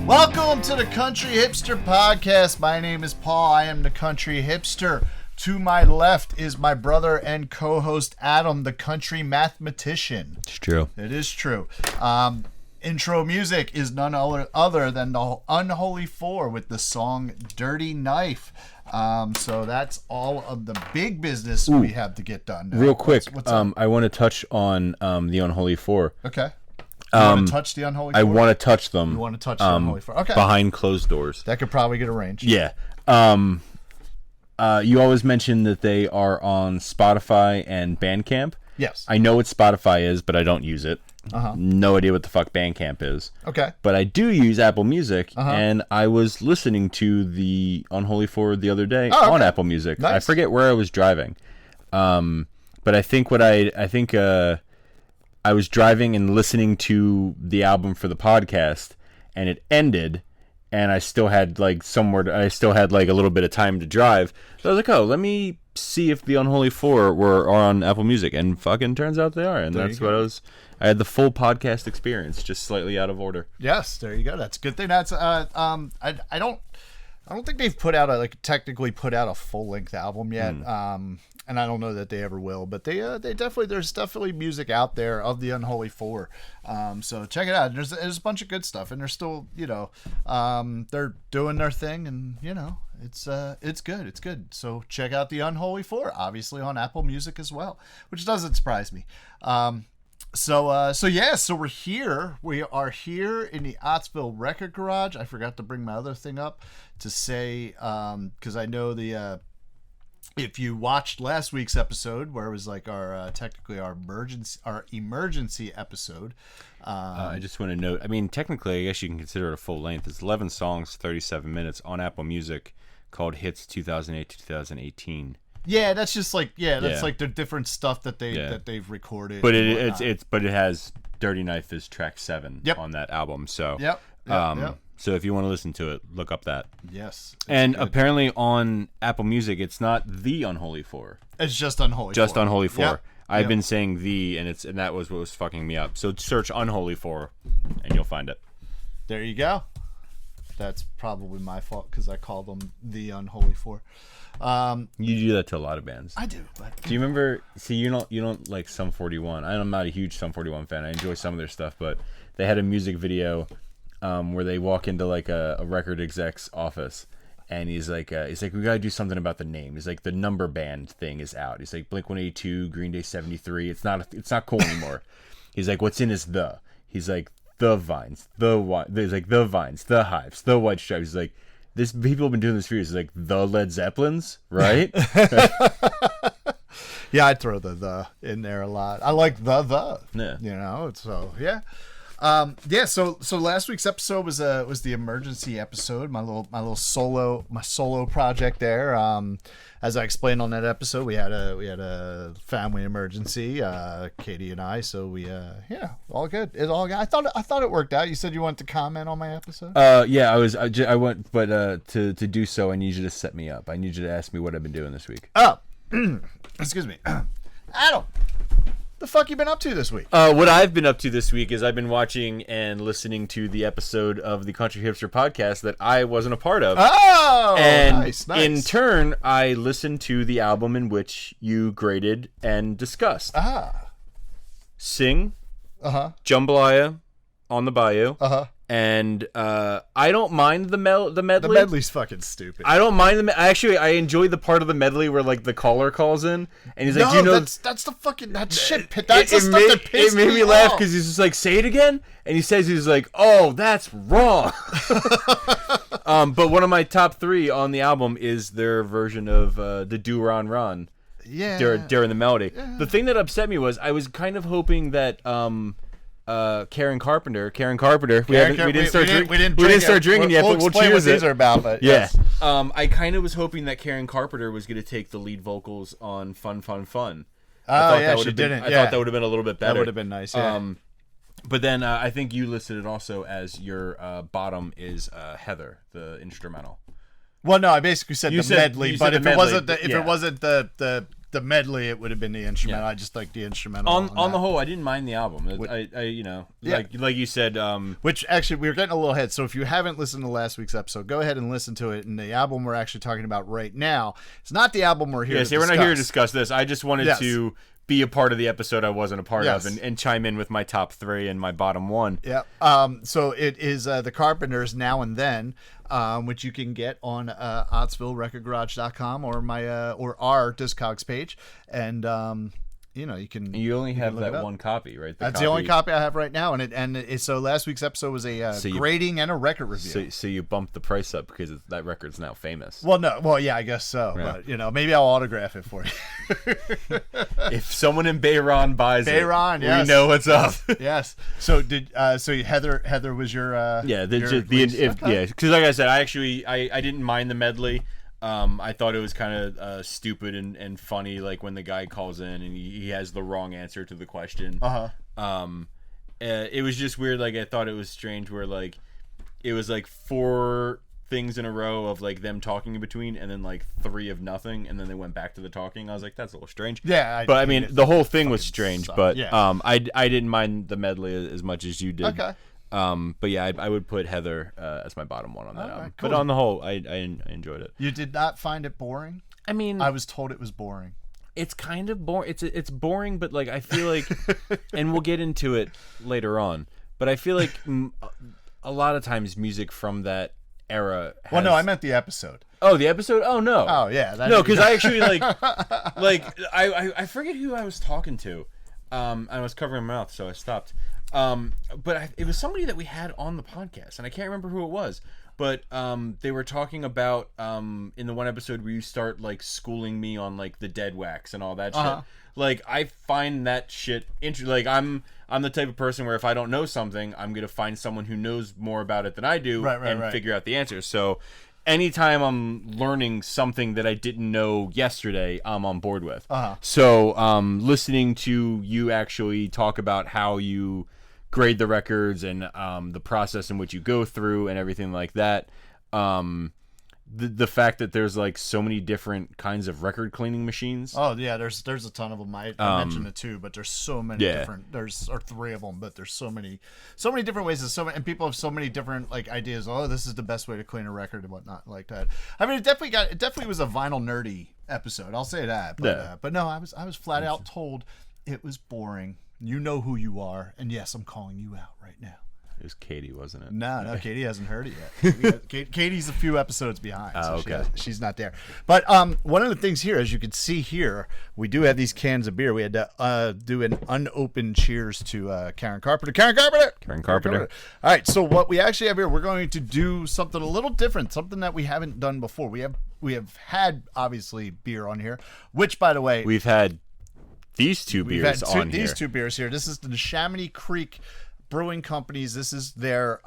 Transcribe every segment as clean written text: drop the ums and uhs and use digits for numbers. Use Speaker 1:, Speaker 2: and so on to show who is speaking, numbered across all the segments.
Speaker 1: Welcome to the Country Hipster Podcast. My name is Paul. I am the Country Hipster. To my left is my brother and co-host Adam, the Country Mathematician.
Speaker 2: It's true.
Speaker 1: It is true. Intro music is none other than the Unholy Four with the song Dirty Knife. So that's all of the big business we have to get done now.
Speaker 2: Real quick,
Speaker 1: what's up?
Speaker 2: I want to touch on the Unholy Four.
Speaker 1: Okay. You want to touch the Unholy Four?
Speaker 2: I want to touch them.
Speaker 1: You want to touch the Unholy Four? Okay.
Speaker 2: Behind closed doors.
Speaker 1: That could probably get arranged.
Speaker 2: Yeah. You always mention that they are on Spotify and Bandcamp.
Speaker 1: Yes.
Speaker 2: I know what Spotify is, but I don't use it.
Speaker 1: Uh-huh.
Speaker 2: No idea what the fuck Bandcamp is.
Speaker 1: Okay.
Speaker 2: But I do use Apple Music, and I was listening to the Unholy Four the other day on Apple Music.
Speaker 1: Nice.
Speaker 2: I forget where I was driving, but I think I was driving and listening to the album for the podcast, and it ended, and I still had a little bit of time to drive. So I was like, oh, let me see if the Unholy Four are on Apple Music, and fucking turns out they are, and that's what I had the full podcast experience, just slightly out of order.
Speaker 1: Yes, there you go. That's a good thing. That's I don't think they've technically put out a full length album yet. And I don't know that they ever will, but there's definitely music out there of the Unholy Four. So check it out. There's a bunch of good stuff, and they're still, they're doing their thing, and it's good. It's good. So check out the Unholy Four, obviously on Apple Music as well, which doesn't surprise me. So we're here. We are here in the Ottsville Record Garage. I forgot to bring my other thing up to say, because I know if you watched last week's episode, where it was like our emergency episode.
Speaker 2: I just want to note, I mean, technically, I guess you can consider it a full length. It's 11 songs, 37 minutes on Apple Music, called Hits 2008 to 2018.
Speaker 1: Yeah, that's just like the different stuff that they've recorded.
Speaker 2: But it has Dirty Knife is track 7 on that album. So
Speaker 1: Yep.
Speaker 2: So if you want to listen to it, look up that.
Speaker 1: Yes.
Speaker 2: And apparently on Apple Music, it's not the Unholy Four.
Speaker 1: It's just Unholy Four.
Speaker 2: Just Unholy Four.
Speaker 1: Yep.
Speaker 2: I've been saying the, and that was what was fucking me up. So search Unholy Four, and you'll find it.
Speaker 1: There you go. That's probably my fault because I call them the Unholy Four.
Speaker 2: You do that to a lot of bands.
Speaker 1: I do. But
Speaker 2: do you remember? See, you don't like Sum 41. I'm not a huge Sum 41 fan. I enjoy some of their stuff, but they had a music video where they walk into like a record exec's office, and he's like, we gotta do something about the name. He's like, the number band thing is out. He's like, Blink-182, Green Day 73. It's not cool anymore. He's like, what's in is the. He's like, the Vines, there's like the Vines, the Hives, the White Stripes. He's like, people have been doing this for years. He's like, the Led Zeppelins, right?
Speaker 1: Yeah, I'd throw the in there a lot. I like the.
Speaker 2: Yeah.
Speaker 1: So yeah. So last week's episode was the emergency episode, my little solo project there. As I explained on that episode, we had a family emergency, Katie and I. So we all good. It all good. I thought it worked out. You said you wanted to comment on my episode.
Speaker 2: Yeah, I went, but to do so, I need you to set me up. I need you to ask me what I've been doing this week.
Speaker 1: Oh, excuse me, Adam. The fuck you been up to this week?
Speaker 2: What I've been up to this week is I've been watching and listening to the episode of the Country Hipster Podcast that I wasn't a part of.
Speaker 1: Oh,
Speaker 2: and
Speaker 1: nice.
Speaker 2: In turn, I listened to the album in which you graded and discussed. Sing, Jambalaya, On the Bayou, and I don't mind the medley.
Speaker 1: The medley's fucking stupid.
Speaker 2: I don't mind Actually, I enjoy the part of the medley where like the caller calls in and he's like,
Speaker 1: that's the fucking shit. That's the stuff that pissed
Speaker 2: me off. It made me laugh because he's just like, say it again, and he's like, oh, that's wrong. But one of my top 3 on the album is their version of the Do Ron Ron.
Speaker 1: Yeah.
Speaker 2: During the melody.
Speaker 1: Yeah.
Speaker 2: The thing that upset me was I was kind of hoping that Karen Carpenter. We didn't start drinking yet, but we'll choose it.
Speaker 1: These are about, but
Speaker 2: yeah.
Speaker 1: Yes.
Speaker 2: I kind of was hoping that Karen Carpenter was going to take the lead vocals on Fun Fun Fun.
Speaker 1: Oh yeah, she didn't.
Speaker 2: I thought that would have been a little bit better.
Speaker 1: That would have been nice. Yeah.
Speaker 2: But then I think you listed it also as your bottom is Heather, the instrumental.
Speaker 1: Well, no, I basically said medley, but if it wasn't the the medley, it would have been the instrumental.
Speaker 2: Yeah.
Speaker 1: I just like the instrumental.
Speaker 2: On the whole, I didn't mind the album. Like you said,
Speaker 1: which actually we were getting a little ahead. So if you haven't listened to last week's episode, go ahead and listen to it. And the album we're actually talking about right now, it's not the album we're here.
Speaker 2: We're not here to discuss this. I just wanted to be a part of the episode I wasn't a part of, and chime in with my top 3 and my bottom 1.
Speaker 1: Yeah. So it is the Carpenters' Now and Then, which you can get on OttsvilleRecordGarage.com or or our Discogs page, and you can.
Speaker 2: You only have that one copy, right?
Speaker 1: That's the only copy I have right now, so last week's episode was a grading and a record review.
Speaker 2: So you bumped the price up because that record's now famous.
Speaker 1: Well, yeah, I guess so. Yeah. But maybe I'll autograph it for you.
Speaker 2: If someone in Bayron buys it,
Speaker 1: yes.
Speaker 2: we know what's up.
Speaker 1: Yes. So Heather was your
Speaker 2: because like I said, I didn't mind the medley. I thought it was kind of stupid and funny, like when the guy calls in and he has the wrong answer to the question. It was just weird. Like I thought it was strange where like it was like 4 things in a row of like them talking in between, and then like 3 of nothing, and then they went back to the talking. I was like, that's a little strange.
Speaker 1: Yeah,
Speaker 2: but I mean, the whole thing was strange. But I didn't mind the medley as much as you did.
Speaker 1: Okay.
Speaker 2: But yeah, I would put Heather as my bottom 1 on that album.
Speaker 1: Right, cool.
Speaker 2: But on the whole, I enjoyed it.
Speaker 1: You did not find it boring?
Speaker 2: I mean,
Speaker 1: I was told it was boring.
Speaker 2: It's kind of boring. It's boring, but like I feel like, and we'll get into it later on. But I feel like a lot of times music from that era.
Speaker 1: Well, no, I meant the episode.
Speaker 2: Oh, the episode? Oh no.
Speaker 1: Oh yeah.
Speaker 2: No, because I actually I forget who I was talking to. I was covering my mouth, so I stopped. But it was somebody that we had on the podcast, and I can't remember who it was. But they were talking about in the one episode where you start like schooling me on like the dead wax and all that shit. Like I find that shit interesting. Like I'm the type of person where if I don't know something, I'm gonna find someone who knows more about it than I do and figure out the answer. So anytime I'm learning something that I didn't know yesterday, I'm on board with. So listening to you actually talk about how you grade the records and the process in which you go through and everything like that, the fact that there's like so many different kinds of record cleaning machines.
Speaker 1: Oh yeah, there's a ton of them. I mentioned the 2, but there's so many different. There's 3 of them, but there's so many different ways. And people have so many different like ideas. Oh, this is the best way to clean a record and whatnot like that. I mean, it definitely was a vinyl nerdy episode. I'll say that. But no, I was flat out told it was boring. You know who you are, and yes, I'm calling you out right now.
Speaker 2: It was Katie, wasn't it?
Speaker 1: No, Katie hasn't heard it yet. Katie's a few episodes behind, so
Speaker 2: okay.
Speaker 1: she's not there. But one of the things here, as you can see here, we do have these cans of beer. We had to do an unopened cheers to Karen Carpenter. Karen Carpenter. All right, so what we actually have here, we're going to do something a little different, something that we haven't done before. We have had, obviously, beer on here, which, by the way...
Speaker 2: We've had these 2 beers on here.
Speaker 1: These 2 beers here. This is the Chamonix Creek Brewing Companies. This is their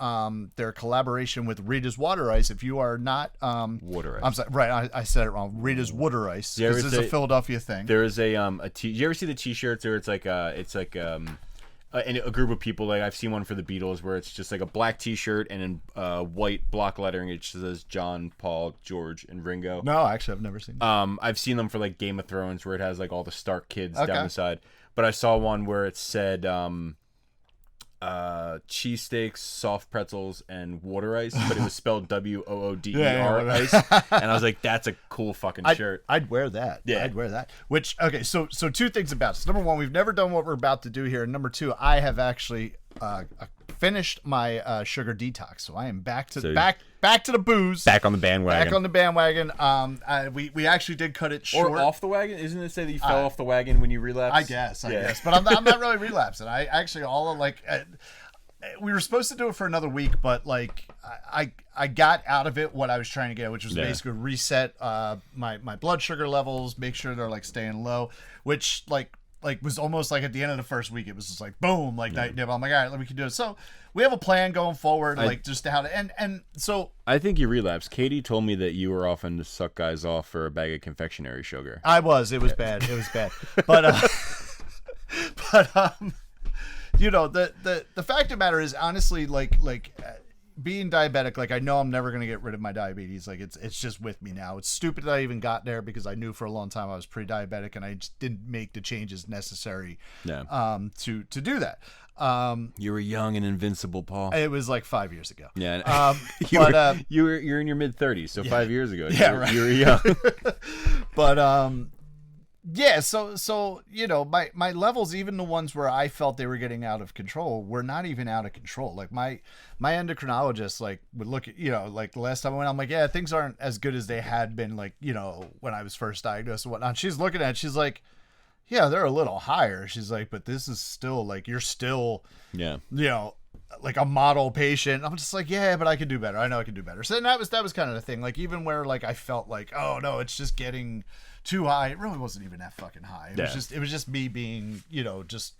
Speaker 1: collaboration with Rita's Water Ice. If you are not
Speaker 2: Water Ice,
Speaker 1: I'm sorry, right? I said it wrong. Rita's Water Ice. This is a Philadelphia thing.
Speaker 2: There is a you ever see the T-shirts where it's like a group of people, like I've seen one for the Beatles where it's just like a black T-shirt and in white block lettering it says John, Paul, George, and Ringo.
Speaker 1: No, actually, I've never seen.
Speaker 2: I've seen them for like Game of Thrones where it has like all the Stark kids down the side. But I saw one where it said cheesesteaks, soft pretzels, and water ice, but it was spelled WOODER ice, and I was like, that's a cool fucking shirt.
Speaker 1: I'd wear that. Yeah, I'd wear that. Which so 2 things about this. Number 1, we've never done what we're about to do here, and number 2, I have actually finished my sugar detox, so I am back to the booze,
Speaker 2: back on the bandwagon.
Speaker 1: We actually did cut it short.
Speaker 2: Or off the wagon. Isn't it say that you fell off the wagon when you relapsed?
Speaker 1: I guess, but I'm not really relapsing. I actually we were supposed to do it for another week, but like I got out of it what I was trying to get, which was basically reset my blood sugar levels, make sure they're like staying low, which like was almost like at the end of the first week, it was just like boom, like night dip. I'm like, all right, we can do it. So we have a plan going forward, like just how to and so
Speaker 2: I think you relapsed. Katie told me that you were often to suck guys off for a bag of confectionery sugar.
Speaker 1: I was. It was bad. It was bad. But you know, the fact of the matter is, honestly, like being diabetic, like I know I'm never gonna get rid of my diabetes. Like it's just with me now. It's stupid that I even got there because I knew for a long time I was pre-diabetic and I just didn't make the changes necessary. To do that.
Speaker 2: You were young and invincible, Paul.
Speaker 1: It was like 5 years ago.
Speaker 2: Yeah. You're in your mid-30s, so 5 years ago.
Speaker 1: Yeah, right.
Speaker 2: You were young.
Speaker 1: But yeah, so you know, my levels, even the ones where I felt they were getting out of control, were not even out of control. Like my endocrinologist like would look at, you know, like the last time I went, I'm like, yeah, things aren't as good as they had been, like, you know, when I was first diagnosed and whatnot. She's looking at it, she's like, yeah, they're a little higher. She's like, but this is still like, you're still, you know, like a model patient. I'm just like, yeah, but I could do better. I know I can do better. So that was kind of the thing. Like even where like I felt like, oh no, it's just getting too high. It really wasn't even that fucking high. It was just me being, you know, just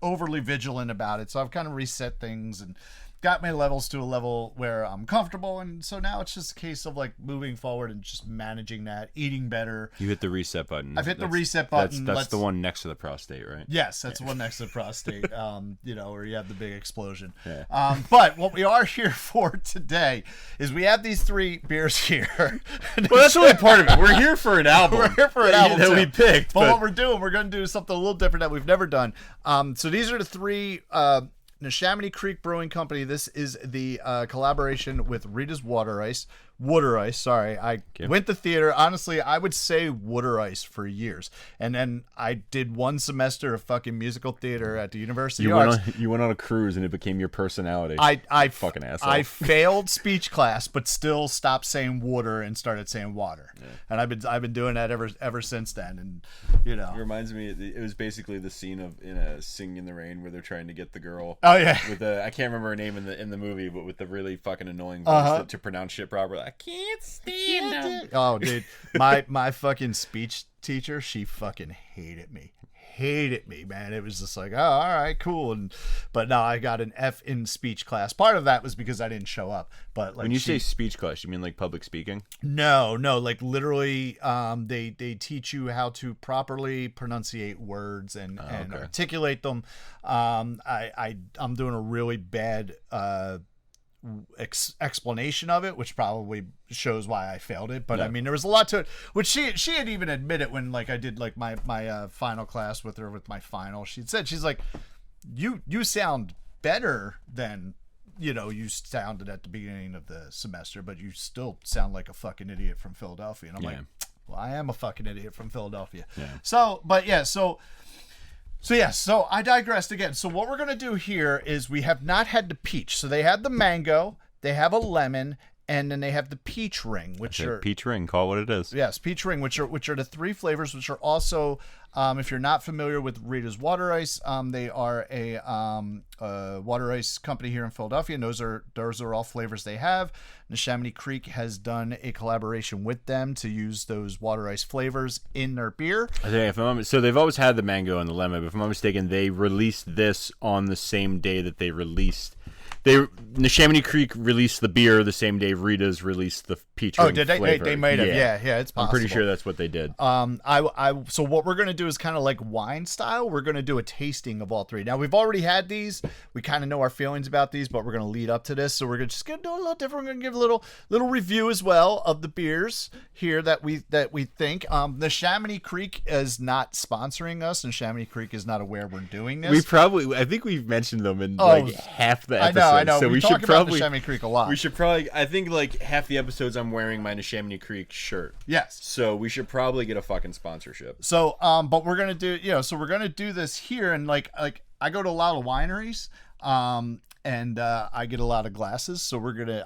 Speaker 1: overly vigilant about it. So I've kind of reset things and got my levels to a level where I'm comfortable, and so now it's just a case of like moving forward and just managing that, eating better.
Speaker 2: You hit the reset button.
Speaker 1: I've hit the reset button.
Speaker 2: That's the one next to the prostate, right?
Speaker 1: Yes, that's the one next to the prostate. You know, where you have the big explosion. Yeah. But what we are here for today is we have these 3 beers here.
Speaker 2: Well, that's only part of it. We're here for an album.
Speaker 1: We're here for an album
Speaker 2: that we picked.
Speaker 1: But what we're doing, we're going to do something a little different that we've never done. So these are the 3. Neshaminy Creek Brewing Company. This is the collaboration with Rita's Water Ice. Sorry, I went to theater. Honestly, I would say Water Ice for years, and then I did 1 semester of fucking musical theater at the University of Arts.
Speaker 2: You went on a cruise, and it became your personality.
Speaker 1: I
Speaker 2: fucking asshole.
Speaker 1: I failed speech class, but still stopped saying water and started saying water. Yeah. And I've been doing that ever since then. And you know,
Speaker 2: it reminds me. It was basically the scene in a Singing in the Rain where they're trying to get the girl.
Speaker 1: Oh yeah.
Speaker 2: With I can't remember her name in the movie, but with the really fucking annoying voice to pronounce shit properly. I can't stand them.
Speaker 1: Oh, dude, my fucking speech teacher, she fucking hated me, man. It was just like, oh, all right, cool. But no, I got an F in speech class. Part of that was because I didn't show up. But like,
Speaker 2: when you say speech class, you mean like public speaking?
Speaker 1: No, like literally, they teach you how to properly pronunciate words and articulate them. I'm doing a really bad explanation of it, which probably shows why I failed it. But I mean, there was a lot to it, which she had even admitted when like I did like my final class with her with my final. She said, she's like, you sound better than, you know, you sounded at the beginning of the semester, but you still sound like a fucking idiot from Philadelphia. And I'm like, well, I am a fucking idiot from Philadelphia. So I digressed again. So what we're going to do here is we have not had the peach. So they had the mango, they have a lemon, and then they have the peach ring, which are
Speaker 2: peach ring. Call it what it is.
Speaker 1: Yes, peach ring, which are the 3 flavors, which are also, if you're not familiar with Rita's Water Ice, they are a water ice company here in Philadelphia, and those are all flavors they have. Neshaminy Creek has done a collaboration with them to use those water ice flavors in their beer.
Speaker 2: So they've always had the mango and the lemon, but if I'm not mistaken, they released this on the same day that they released. Neshaminy Creek released the beer the same day Rita's released the peach ring
Speaker 1: did they?
Speaker 2: Flavor.
Speaker 1: They might have. Yeah, it's possible.
Speaker 2: I'm pretty sure that's what they did.
Speaker 1: So what we're gonna do is kind of like wine style. We're gonna do a tasting of all 3. Now we've already had these. We kind of know our feelings about these, but we're gonna lead up to this. So we're just gonna do a little different. We're gonna give a little review as well of the beers here that we think. Neshaminy Creek is not sponsoring us, and Neshaminy Creek is not aware we're doing this.
Speaker 2: I think we've mentioned them in like half the episodes.
Speaker 1: I know.
Speaker 2: So
Speaker 1: we talk about Neshaminy Creek a lot.
Speaker 2: We should probably. I think like half the episodes I'm wearing my Neshaminy Creek shirt.
Speaker 1: Yes.
Speaker 2: So we should probably get a fucking sponsorship.
Speaker 1: So, but we're gonna do, so we're gonna do this here, and like I go to a lot of wineries, and I get a lot of glasses. So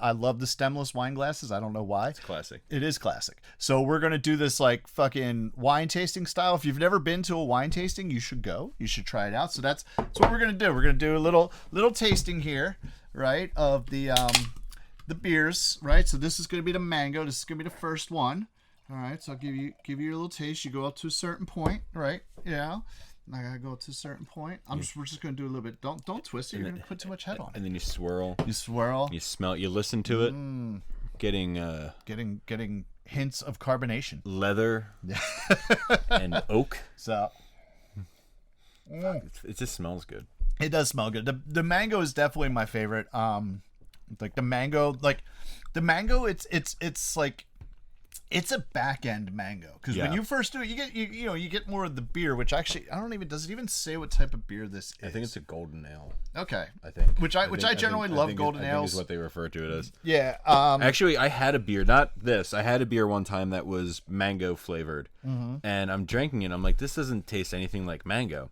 Speaker 1: I love the stemless wine glasses. I don't know why.
Speaker 2: It's classic.
Speaker 1: It is classic. So we're gonna do this like fucking wine tasting style. If you've never been to a wine tasting, you should go. You should try it out. So that's what we're gonna do. We're gonna do a little tasting here, right, of the beers, right? So this is going to be the mango. This is going to be the first one. All right, so I'll give you a little taste. You go up to a certain point, right? Yeah. I gotta go to a certain point. We're just gonna do a little bit. Don't twist it. You're gonna put too much head on it.
Speaker 2: And then you swirl.
Speaker 1: You swirl.
Speaker 2: You smell. You listen to it. Getting
Speaker 1: hints of carbonation.
Speaker 2: Leather. And oak.
Speaker 1: So.
Speaker 2: It just smells good.
Speaker 1: It does smell good. The mango is definitely my favorite. Like the mango, it's like it's a back end mango because when you first do it, you get more of the beer, which actually does it even say what type of beer this is?
Speaker 2: I think it's a golden ale.
Speaker 1: Okay,
Speaker 2: I think
Speaker 1: which I generally love golden ales.
Speaker 2: I think is what they refer to it as.
Speaker 1: Yeah.
Speaker 2: Actually, I had a beer, not this. I had a beer one time that was mango flavored, and I'm drinking it. I'm like, this doesn't taste anything like mango.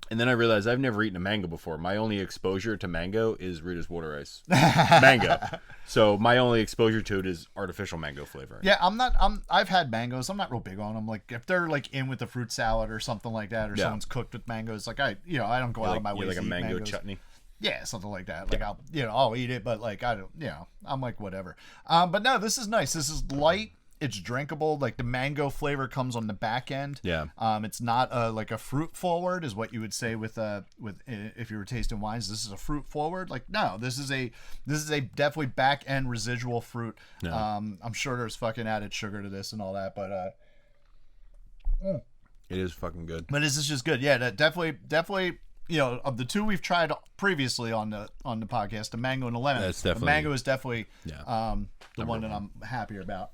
Speaker 2: And then I realized I've never eaten a mango before. My only exposure to mango is Rita's water ice mango. So my only exposure to it is artificial mango flavor.
Speaker 1: Yeah, I've had mangoes. I'm not real big on them. Like if they're like in with a fruit salad or something like that, or someone's cooked with mangoes, like I don't go out of my way to
Speaker 2: like a
Speaker 1: eat
Speaker 2: mango
Speaker 1: mangoes.
Speaker 2: chutney.
Speaker 1: Yeah, something like that. Like I'll eat it, but like I don't, I'm like whatever. But no, this is nice. This is light. It's drinkable. Like the mango flavor comes on the back end.
Speaker 2: Yeah.
Speaker 1: It's not like a fruit forward is what you would say with if you were tasting wines. This is a fruit forward. Like no, this is a definitely back end residual fruit. No. I'm sure there's fucking added sugar to this and all that, but
Speaker 2: it is fucking good.
Speaker 1: But this is just good. Yeah, that definitely. Of the two we've tried previously on the podcast, the mango and the lemon.
Speaker 2: That's definitely,
Speaker 1: the mango is definitely the one that
Speaker 2: I'm
Speaker 1: happier about.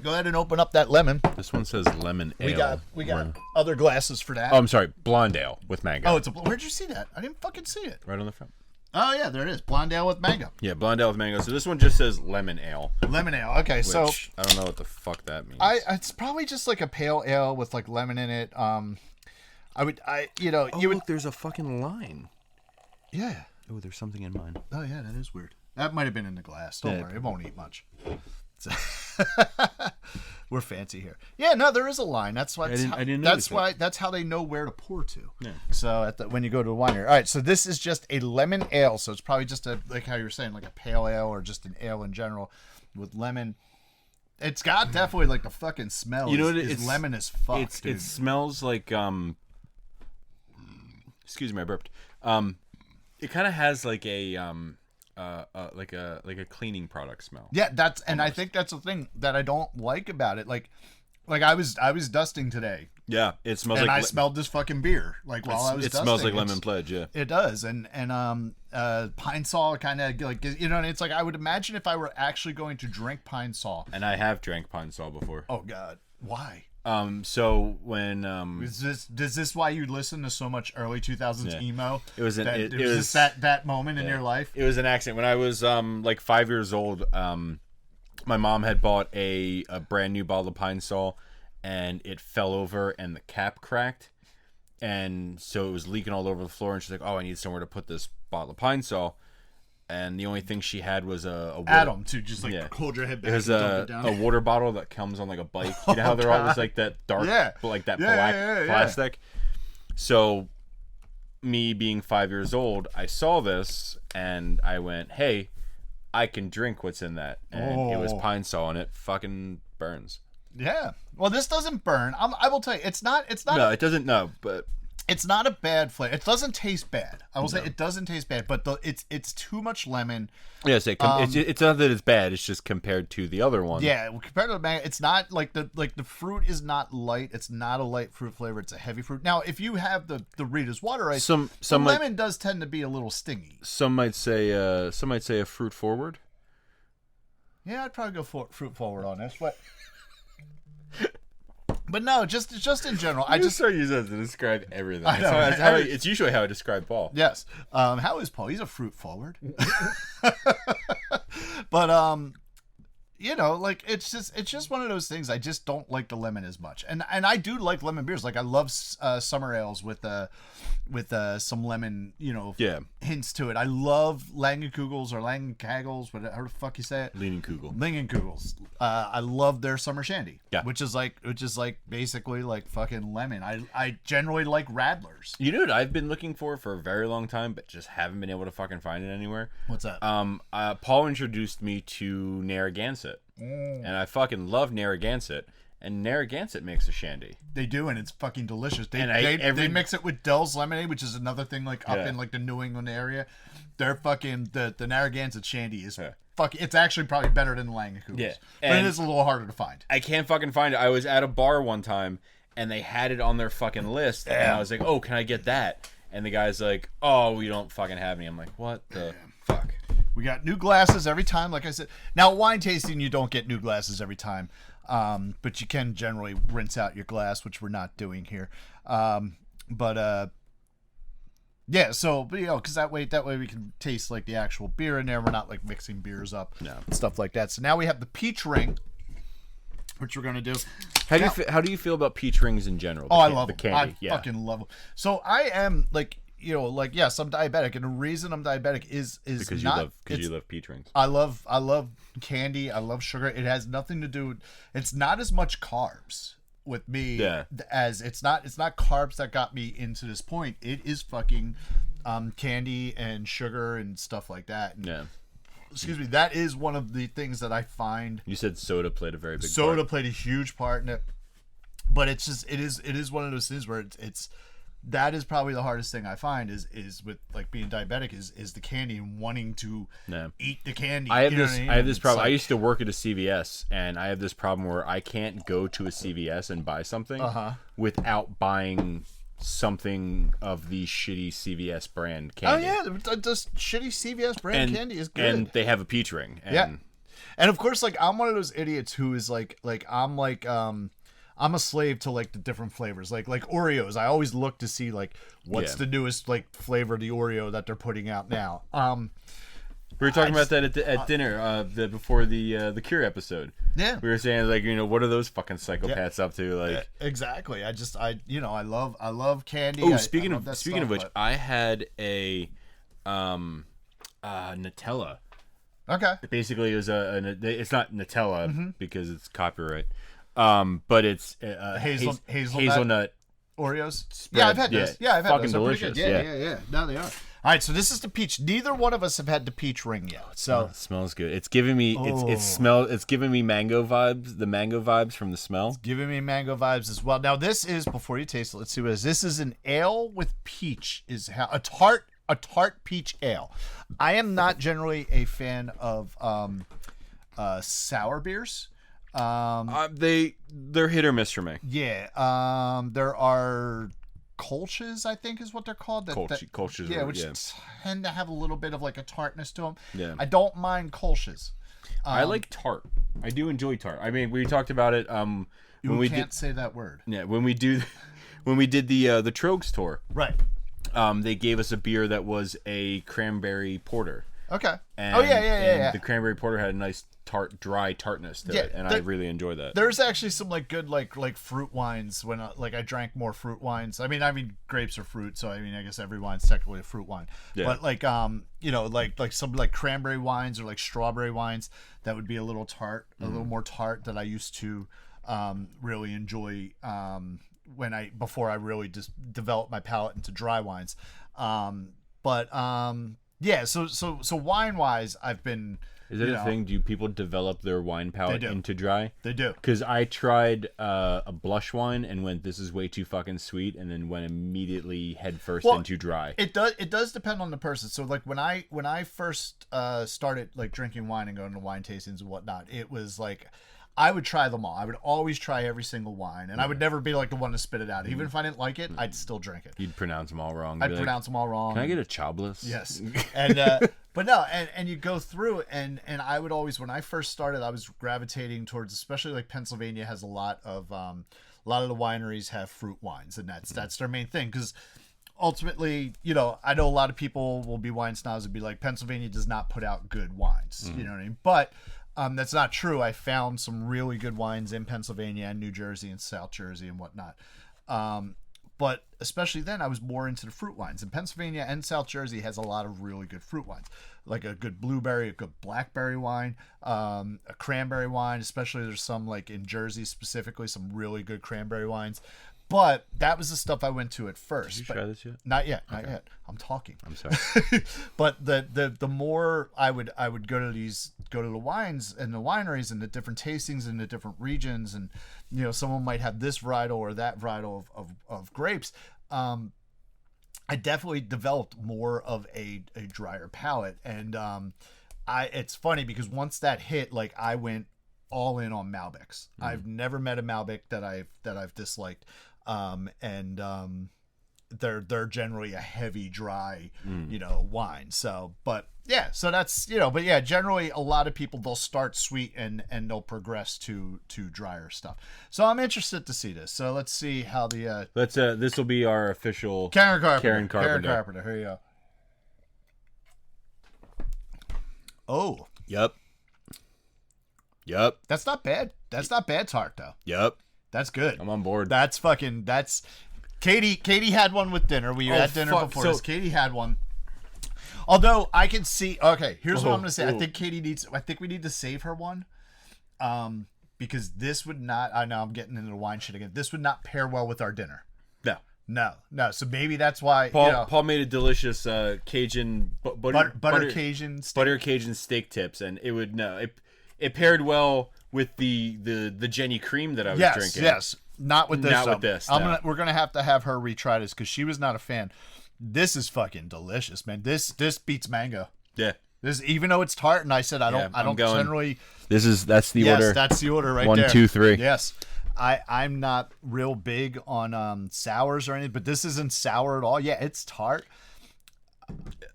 Speaker 1: Go ahead and open up that lemon.
Speaker 2: This one says lemon ale.
Speaker 1: We got other glasses for that.
Speaker 2: Oh, I'm sorry, blonde ale with mango.
Speaker 1: Oh, where'd you see that? I didn't fucking see it.
Speaker 2: Right on the front.
Speaker 1: Oh yeah, there it is. Blonde ale with mango.
Speaker 2: Yeah, blonde ale with mango. So this one just says lemon ale.
Speaker 1: Lemon ale. Okay, so
Speaker 2: I don't know what the fuck that means.
Speaker 1: It's probably just like a pale ale with like lemon in it.
Speaker 2: Look, there's a fucking line.
Speaker 1: Yeah.
Speaker 2: Oh, there's something in mine.
Speaker 1: Oh yeah, that is weird. That might have been in the glass. Don't worry, it won't eat much. We're fancy here. Yeah, no, there is a line. That's why.
Speaker 2: I didn't notice
Speaker 1: that's how they know where to pour to.
Speaker 2: Yeah.
Speaker 1: So when you go to a winery, all right. So this is just a lemon ale. So it's probably just like how you were saying, like a pale ale or just an ale in general with lemon. It's got definitely like the fucking smell. It's lemon as fuck.
Speaker 2: It smells like Excuse me, I burped. It kind of has like a like a cleaning product smell.
Speaker 1: Yeah, I think that's the thing that I don't like about it. Like I was dusting today.
Speaker 2: Yeah, it smells
Speaker 1: and
Speaker 2: like.
Speaker 1: I smelled this fucking beer while I was dusting.
Speaker 2: It smells like lemon pledge. Yeah,
Speaker 1: it does. And Pine Sol kind of like and it's like I would imagine if I were actually going to drink Pine Sol.
Speaker 2: And I have drank Pine Sol before.
Speaker 1: Oh God, why?
Speaker 2: So when
Speaker 1: is this why you listen to so much early 2000s emo?
Speaker 2: It was
Speaker 1: just that moment in your life.
Speaker 2: It was an accident when I was like 5 years old. My mom had bought a brand new bottle of Pine Sol, and it fell over and the cap cracked, and so it was leaking all over the floor. And she's like, "Oh, I need somewhere to put this bottle of Pine Sol." And the only thing she had was a water.
Speaker 1: Adam to just like hold your head back.
Speaker 2: There's a water bottle that comes on like a bike. You know how they're always like that dark, like that black plastic. So, me being 5 years old, I saw this and I went, "Hey, I can drink what's in that." And it was Pine Sol, and it fucking burns.
Speaker 1: Yeah. Well, this doesn't burn. I will tell you, it's not.
Speaker 2: No, it doesn't. No, but.
Speaker 1: It's not a bad flavor. It doesn't taste bad. I will say it doesn't taste bad, but it's too much lemon.
Speaker 2: Yes, it's not that it's bad. It's just compared to the other one.
Speaker 1: Yeah, compared to the mango, it's not like the fruit is not light. It's not a light fruit flavor. It's a heavy fruit. Now, if you have the Rita's water ice, the lemon does tend to be a little stingy.
Speaker 2: Some might say a fruit forward.
Speaker 1: Yeah, I'd probably go fruit forward on this, but. But no, just in general, I just
Speaker 2: start using that to describe everything.
Speaker 1: I know.
Speaker 2: It's usually how I describe Paul.
Speaker 1: Yes. How is Paul? He's a fruit forward. But like it's just one of those things. I just don't like the lemon as much, and I do like lemon beers. Like I love summer ales with some lemon, hints to it. I love Langenkugels or Langenkagels, whatever the fuck you say it. Langenkugels. I love their summer shandy.
Speaker 2: Yeah.
Speaker 1: Which is like basically like fucking lemon. I generally like Radlers.
Speaker 2: You know what I've been looking for a very long time, but just haven't been able to fucking find it anywhere?
Speaker 1: What's that?
Speaker 2: Paul introduced me to Narragansett. And I fucking love Narragansett. And Narragansett makes a shandy.
Speaker 1: They do, and it's fucking delicious. They mix it with Dell's lemonade, which is another thing like up in like the New England area. They're fucking the Narragansett shandy is it's actually probably better than the Langenkugels. Yeah. But it is a little harder to find.
Speaker 2: I can't fucking find it. I was at a bar one time and they had it on their fucking list and I was like, "Oh, can I get that?" and the guy's like, "Oh, we don't fucking have any." I'm like, "What the fuck?"
Speaker 1: We got new glasses every time, like I said. Now, wine tasting, you don't get new glasses every time, but you can generally rinse out your glass, which we're not doing here. Yeah, so but, because that way we can taste like the actual beer in there. We're not like mixing beers up, and stuff like that. So now we have the peach ring, which we're gonna do.
Speaker 2: How do you feel about peach rings in general?
Speaker 1: I love
Speaker 2: the
Speaker 1: them.
Speaker 2: candy.
Speaker 1: I fucking love them. So I am like. Yes, I'm diabetic, and the reason I'm diabetic is
Speaker 2: because
Speaker 1: not
Speaker 2: you love peach rings.
Speaker 1: I love candy. I love sugar. It has nothing to do. It's not as much carbs with me as it's not carbs that got me into this point. It is fucking candy and sugar and stuff like that. And, excuse me. That is one of the things that I find.
Speaker 2: You said soda played a very big.
Speaker 1: Soda played a huge part in it, but it's just it is one of those things where it's. That is probably the hardest thing I find is with like being diabetic is the candy and wanting to eat the candy.
Speaker 2: I have this problem. I used to work at a CVS, and I have this problem where I can't go to a CVS and buy something without buying something of the shitty CVS brand candy.
Speaker 1: Oh yeah, the shitty CVS brand candy is good.
Speaker 2: And they have a peach ring. And
Speaker 1: and of course, like I'm one of those idiots who is like I'm a slave to like the different flavors, like Oreos. I always look to see like what's the newest like flavor of the Oreo that they're putting out now.
Speaker 2: We were talking about that at dinner before the Cure episode.
Speaker 1: Yeah,
Speaker 2: we were saying like what are those fucking psychopaths up to? Like
Speaker 1: exactly. I love candy.
Speaker 2: Oh, speaking of which, I had a Nutella.
Speaker 1: Okay.
Speaker 2: Basically, it was it's not Nutella because it's copyright. But it's hazelnut
Speaker 1: Oreos.
Speaker 2: Spread.
Speaker 1: Yeah, I've had those. Yeah, I've had
Speaker 2: fucking
Speaker 1: those.
Speaker 2: Delicious.
Speaker 1: Yeah. Now they are. All right, so this is the peach. Neither one of us have had the peach ring yet. So
Speaker 2: it smells good. It's giving me it's giving me mango vibes. The mango vibes from the smell. It's
Speaker 1: giving me mango vibes as well. Now this is, before you taste it, let's see what it is. This is an ale with peach. A tart peach ale. I am not generally a fan of sour beers.
Speaker 2: They're hit or miss for me.
Speaker 1: Yeah. There are Kolsch's, I think is what they're called.
Speaker 2: Kolsch's.
Speaker 1: Yeah, which tend to have a little bit of like a tartness to them.
Speaker 2: Yeah.
Speaker 1: I don't mind Kolsch's.
Speaker 2: I like tart. I do enjoy tart. I mean, we talked about it. When we
Speaker 1: can't say that word.
Speaker 2: Yeah, when we did the Trogs tour.
Speaker 1: Right.
Speaker 2: They gave us a beer that was a cranberry porter.
Speaker 1: Okay.
Speaker 2: And, yeah. The cranberry porter had a nice dry tartness to it, and I really enjoy that.
Speaker 1: There's actually some like good like fruit wines when I drank more fruit wines. I mean grapes are fruit, so I mean I guess every wine's technically a fruit wine. Yeah. But like like some like cranberry wines or like strawberry wines that would be a little tart, a little more tart that I used to really enjoy before I really just developed my palate into dry wines. Yeah, so wine wise, I've been.
Speaker 2: Is it a thing? Do people develop their wine palate into dry?
Speaker 1: They do.
Speaker 2: Because I tried a blush wine and went, "This is way too fucking sweet," and then went immediately headfirst into dry.
Speaker 1: It does depend on the person. So like when I first started like drinking wine and going to wine tastings and whatnot, it was like. I would try them all. I would always try every single wine, and I would never be like the one to spit it out. Even if I didn't like it, I'd still drink it.
Speaker 2: You'd pronounce them all wrong.
Speaker 1: I'd pronounce them all wrong.
Speaker 2: Can I get a Chobless?
Speaker 1: Yes. And but no, and you go through and I would always, when I first started, I was gravitating towards, especially like Pennsylvania has a lot of the wineries have fruit wines, and that's their main thing because. Ultimately, I know a lot of people will be wine snobs and be like, Pennsylvania does not put out good wines. You know what I mean? But that's not true. I found some really good wines in Pennsylvania and New Jersey and South Jersey and whatnot. But especially then, I was more into the fruit wines. And Pennsylvania and South Jersey has a lot of really good fruit wines, like a good blueberry, a good blackberry wine, a cranberry wine. Especially there's some like in Jersey specifically, some really good cranberry wines. But that was the stuff I went to at first.
Speaker 2: Did you try this yet?
Speaker 1: Not yet. Not yet. I'm talking.
Speaker 2: I'm sorry.
Speaker 1: But the more I would go to the wines and the wineries and the different tastings in the different regions, and someone might have this varietal or that varietal of grapes. I definitely developed more of a drier palate, and it's funny because once that hit, like I went all in on Malbecs. I've never met a Malbec that I've disliked. they're generally a heavy, dry, wine. So, but yeah, so that's but yeah, generally a lot of people, they'll start sweet and they'll progress to drier stuff. So I'm interested to see this. So let's see how the
Speaker 2: this will be our official
Speaker 1: Karen Carpenter.
Speaker 2: Karen Carpenter.
Speaker 1: Here you go. Oh.
Speaker 2: Yep.
Speaker 1: That's not bad. That's not bad tart though.
Speaker 2: Yep.
Speaker 1: That's good.
Speaker 2: I'm on board.
Speaker 1: That's Katie had one with dinner. We had dinner before this. Katie had one. Although I can see, okay, here's what I'm going to say. I think we need to save her one. Because this would not, I know I'm getting into the wine shit again. This would not pair well with our dinner. No. So maybe that's why
Speaker 2: Paul made a delicious Cajun
Speaker 1: butter Cajun steak.
Speaker 2: Butter Cajun steak tips, and it would it paired well with the Jenny cream that I was drinking.
Speaker 1: Yes, not with this.
Speaker 2: Not with this.
Speaker 1: We're gonna have her retry this because she was not a fan. This is fucking delicious, man. This beats mango.
Speaker 2: Yeah.
Speaker 1: This, even though it's tart, and I said I don't generally.
Speaker 2: That's the order.
Speaker 1: Yes, that's the order right
Speaker 2: 1,
Speaker 1: there.
Speaker 2: 1, 2, 3.
Speaker 1: Yes. I'm not real big on sours or anything, but this isn't sour at all. Yeah, it's tart.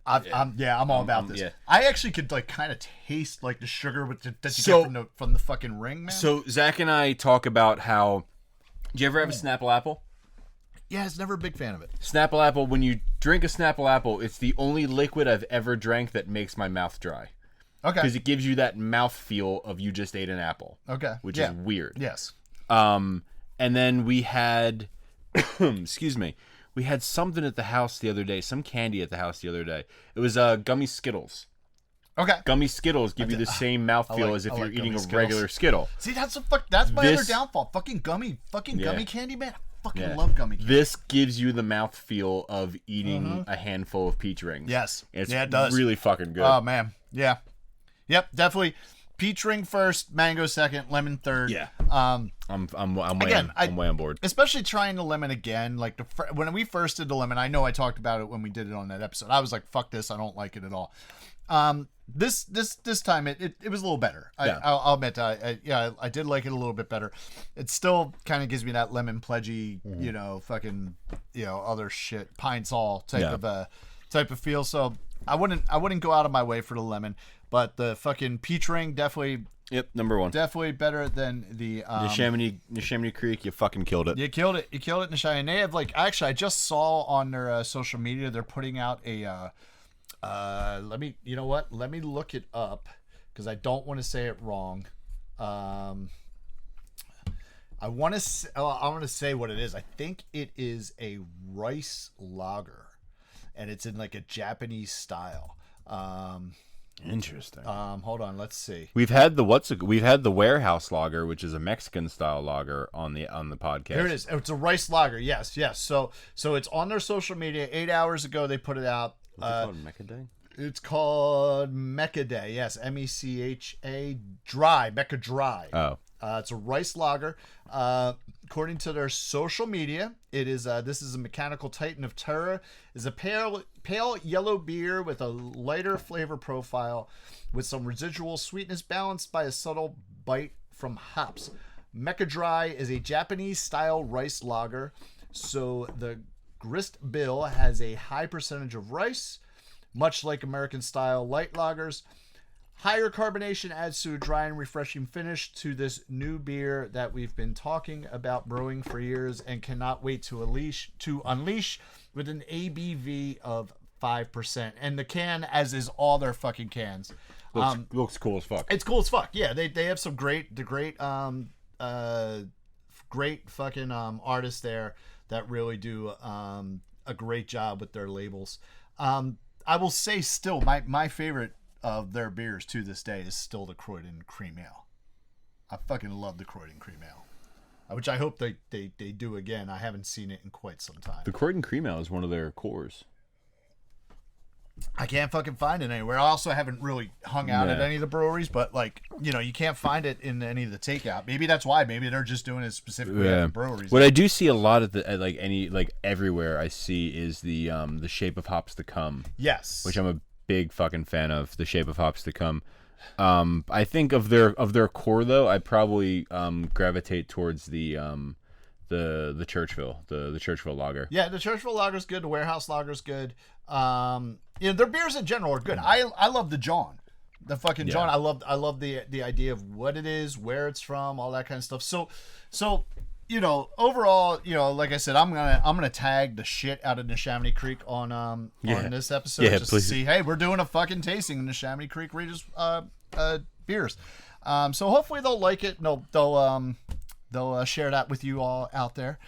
Speaker 1: I'm all about this.
Speaker 2: Yeah.
Speaker 1: I actually could like kind of taste like the sugar that you get from the fucking ring, man.
Speaker 2: So Zach and I talk about how. Do you ever have a Snapple apple?
Speaker 1: Yeah, I was never a big fan of it.
Speaker 2: Snapple apple. When you drink a Snapple apple, it's the only liquid I've ever drank that makes my mouth dry.
Speaker 1: Okay.
Speaker 2: Because it gives you that mouth feel of you just ate an apple.
Speaker 1: Okay.
Speaker 2: Which is weird.
Speaker 1: Yes.
Speaker 2: And then we had, excuse me, we had something at the house the other day, some candy at the house the other day. It was gummy Skittles.
Speaker 1: Okay.
Speaker 2: Gummy Skittles give you the same mouthfeel as if you're eating a regular Skittle.
Speaker 1: See, that's my other downfall. Fucking gummy candy, man. I fucking love gummy candy.
Speaker 2: This gives you the mouthfeel of eating a handful of peach rings.
Speaker 1: Yes.
Speaker 2: It
Speaker 1: does.
Speaker 2: Really fucking good.
Speaker 1: Oh man. Yeah. Yep. Definitely. Peach ring first, mango second, lemon third.
Speaker 2: Yeah.
Speaker 1: I'm
Speaker 2: way on board.
Speaker 1: Especially trying the lemon again. Like when we first did the lemon, I know I talked about it when we did it on that episode. I was like, "Fuck this! I don't like it at all." This time it was a little better. I'll admit, I did like it a little bit better. It still kind of gives me that lemon pledgy, fucking, other shit, Pine Sol type of feel. So I wouldn't go out of my way for the lemon. But the fucking peach ring definitely.
Speaker 2: Yep, number one.
Speaker 1: Definitely better than the
Speaker 2: Chamonix Creek. You fucking killed it.
Speaker 1: You killed it in Neshaminy. And they have actually, I just saw on their social media they're putting out a. Let me look it up because I don't want to say it wrong. I want to say what it is. I think it is a rice lager, and it's in like a Japanese style.
Speaker 2: Interesting.
Speaker 1: Hold on, let's see.
Speaker 2: We've had the warehouse lager, which is a Mexican style lager on the podcast.
Speaker 1: Here it is. It's a rice lager. Yes. So it's on their social media. 8 hours ago they put it out.
Speaker 2: What's it called? Mecha Day?
Speaker 1: It's called Mecha Day. Yes, Mecha Dry. Mecha Dry.
Speaker 2: Oh.
Speaker 1: It's a rice lager. According to their social media, it is. This is a Mechanical Titan of Terra. Is a pale yellow beer with a lighter flavor profile, with some residual sweetness balanced by a subtle bite from hops. Mecha Dry is a Japanese style rice lager, so the grist bill has a high percentage of rice, much like American style light lagers. Higher carbonation adds to a dry and refreshing finish to this new beer that we've been talking about brewing for years and cannot wait to unleash with an ABV of 5%. And the can, as is all their fucking cans,
Speaker 2: looks cool as fuck.
Speaker 1: It's cool as fuck. Yeah, they have some great fucking artists there that really do a great job with their labels. I will say still my favorite of their beers to this day is still the Croydon Cream Ale. I fucking love the Croydon Cream Ale, which I hope they do again. I haven't seen it in quite some time.
Speaker 2: The Croydon Cream Ale is one of their cores.
Speaker 1: I can't fucking find it anywhere. I also haven't really hung out at any of the breweries, but you can't find it in any of the takeout. Maybe that's why. Maybe they're just doing it specifically at the breweries.
Speaker 2: What I do see a lot of everywhere I see is the Shape of Hops to Come.
Speaker 1: Yes,
Speaker 2: which I'm a big fucking fan of. The Shape of Hops to Come. I think of their core though, I probably gravitate towards the the Churchville, the Churchville lager.
Speaker 1: Yeah, the Churchville lager's good. The Warehouse lager's good. Their beers in general are good. I love the John. The fucking John. I love the idea of what it is, where it's from, all that kind of stuff. So overall, like I said, I'm gonna tag the shit out of Neshaminy Creek on this episode just please. To see, hey, we're doing a fucking tasting in Neshaminy Creek Regis beers. So hopefully they'll like it. No, they'll share that with you all out there.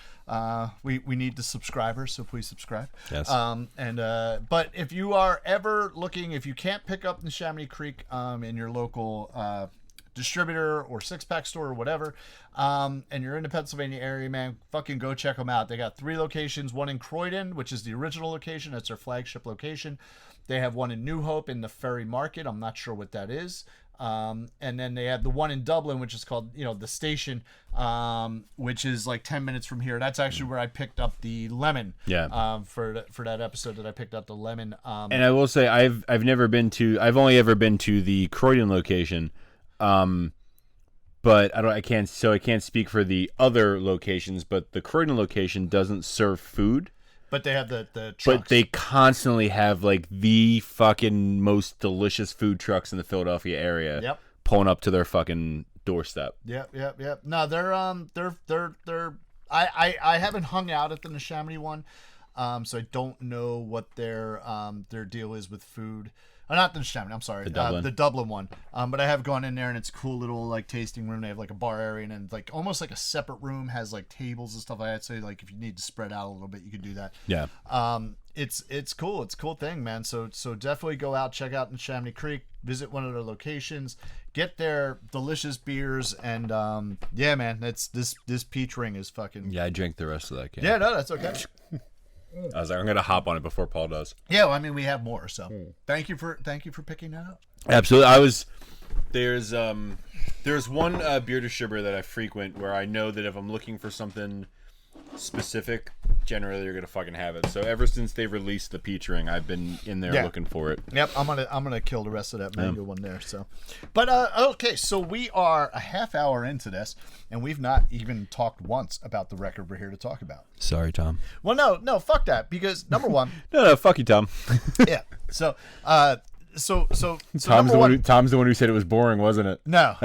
Speaker 1: We need the subscribers, so please subscribe.
Speaker 2: Yes.
Speaker 1: But if you are ever looking, if you can't pick up Neshaminy Creek in your local distributor or six-pack store or whatever, and you're in the Pennsylvania area, man, fucking go check them out. They got 3 locations, one in Croydon, which is the original location. That's their flagship location. They have one in New Hope in the Ferry Market. I'm not sure what that is. And then they have the one in Dublin, which is called, the Station, which is like 10 minutes from here. That's actually where I picked up the lemon.
Speaker 2: Yeah.
Speaker 1: For that episode that I picked up the lemon.
Speaker 2: And I will say I've only ever been to the Croydon location. But I can't speak for the other locations, but the Croydon location doesn't serve food.
Speaker 1: But they have the trucks.
Speaker 2: But they constantly have like the fucking most delicious food trucks in the Philadelphia area.
Speaker 1: Yep.
Speaker 2: Pulling up to their fucking doorstep.
Speaker 1: Yep. No, they're I haven't hung out at the Neshaminy one, so I don't know what their deal is with food. Not the Neshaminy, I'm sorry. The Dublin one. But I have gone in there, and it's a cool little like tasting room. They have like a bar area, and then like almost like a separate room has like tables and stuff like that. So like if you need to spread out a little bit, you can do that.
Speaker 2: Yeah.
Speaker 1: It's cool. It's a cool thing, man. So definitely go out, check out Neshaminy Creek, visit one of their locations, get their delicious beers, and yeah, man, that's this peach ring is fucking.
Speaker 2: Yeah, I drank the rest of that can.
Speaker 1: Yeah, no, that's okay.
Speaker 2: I was like, I'm gonna hop on it before Paul does.
Speaker 1: Yeah, well, I mean, we have more, so thank you for picking that up.
Speaker 2: Absolutely, there's one beer distributor that I frequent where I know that if I'm looking for something specific, generally they're gonna fucking have it. So ever since they released the peach ring, I've been in there looking for it.
Speaker 1: Yep, I'm gonna kill the rest of that mango one there. So, but okay, so we are a half hour into this, and we've not even talked once about the record we're here to talk about.
Speaker 2: Sorry, Tom.
Speaker 1: Well, no, fuck that, because number one,
Speaker 2: no, fuck you, Tom.
Speaker 1: Yeah. So
Speaker 2: Tom's the one who said it was boring, wasn't it?
Speaker 1: No,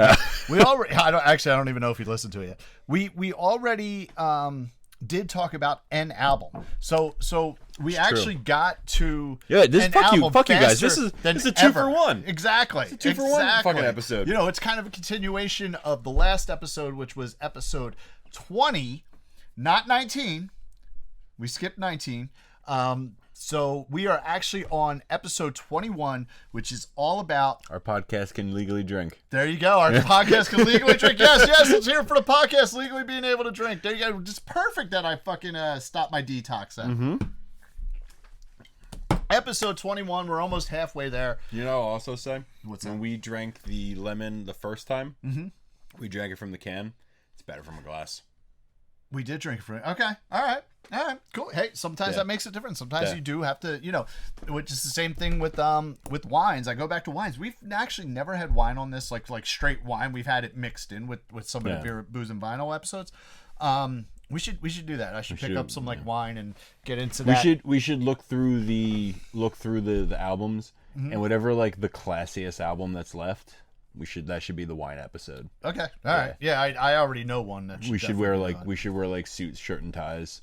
Speaker 1: we already. I don't even know if he listened to it yet. We already did talk about an album. So we actually got to
Speaker 2: fuck you guys. This is a 2 for 1.
Speaker 1: Exactly.
Speaker 2: It's a 2 for 1 fucking episode.
Speaker 1: It's kind of a continuation of the last episode, which was episode 20, not 19. We skipped 19. So we are actually on episode 21, which is all about...
Speaker 2: Our podcast can legally drink.
Speaker 1: There you go. Our podcast can legally drink. Yes, it's here for the podcast, legally being able to drink. There you go. Just perfect that I fucking stopped my detox then.
Speaker 2: Mm-hmm.
Speaker 1: Episode 21, we're almost halfway there.
Speaker 2: You know, I'll also say,
Speaker 1: when
Speaker 2: we drank the lemon the first time, we drank it from the can. It's better from a glass.
Speaker 1: We did drink it from... Okay. All right. Cool. Hey, sometimes that makes a difference. Sometimes you do have to, which is the same thing with wines. I go back to wines. We've actually never had wine on this, like straight wine. We've had it mixed in with some of the beer, booze, and vinyl episodes. We should do that. I should pick up some wine and get into that.
Speaker 2: We should look through the albums, and whatever like the classiest album that's left. That should be the wine episode.
Speaker 1: Okay. All right. Yeah, I already know one that
Speaker 2: we should wear like suits, shirt, and ties.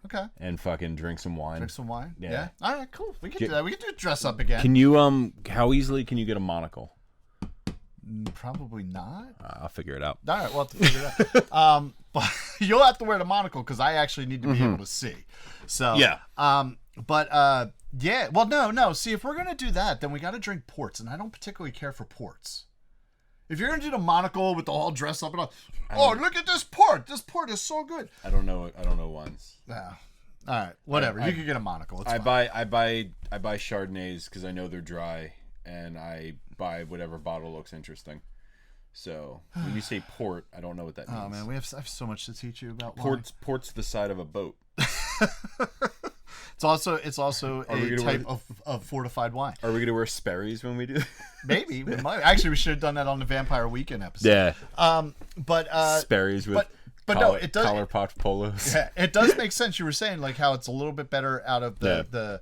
Speaker 1: Okay.
Speaker 2: And fucking drink some wine.
Speaker 1: Drink some wine? Yeah. All right, cool. We can do that. We can do dress up again.
Speaker 2: Can you how easily can you get a monocle?
Speaker 1: Probably not.
Speaker 2: I'll figure it out.
Speaker 1: All right, we'll have to figure it out. But you'll have to wear the monocle because I actually need to be able to see. So
Speaker 2: yeah.
Speaker 1: Yeah. Well, no. See, if we're gonna do that, then we got to drink ports, and I don't particularly care for ports. If you're gonna do the monocle with the all dressed up and all, look at this port. This port is so good.
Speaker 2: I don't know wines.
Speaker 1: Yeah. All right. Whatever. You can get a monocle. It's fine.
Speaker 2: I buy Chardonnays because I know they're dry, and I buy whatever bottle looks interesting. So when you say port, I don't know what that means.
Speaker 1: Oh man, I have so much to teach you about wine.
Speaker 2: Port's the side of a boat.
Speaker 1: It's also a type of fortified wine.
Speaker 2: Are we gonna wear Sperry's when we do?
Speaker 1: Maybe we might. Actually, we should have done that on the Vampire Weekend episode.
Speaker 2: Yeah.
Speaker 1: But
Speaker 2: Sperry's with
Speaker 1: But no, it does.
Speaker 2: Collar popped polos.
Speaker 1: Yeah, it does make sense. You were saying like how it's a little bit better out of the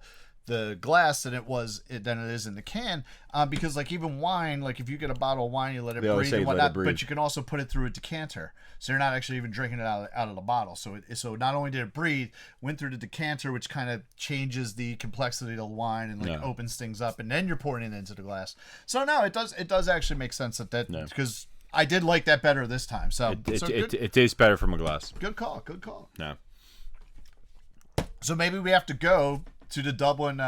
Speaker 1: glass than it is in the can, because like even wine, like if you get a bottle of wine, you let it breathe and whatnot, but you can also put it through a decanter, so you're not actually even drinking it out of the bottle. So not only did it breathe, went through the decanter, which kind of changes the complexity of the wine and like opens things up, and then you're pouring it into the glass. So no, it does actually make sense that because I did like that better this time. So
Speaker 2: it tastes better from a glass.
Speaker 1: Good call.
Speaker 2: No.
Speaker 1: So maybe we have to go to the Dublin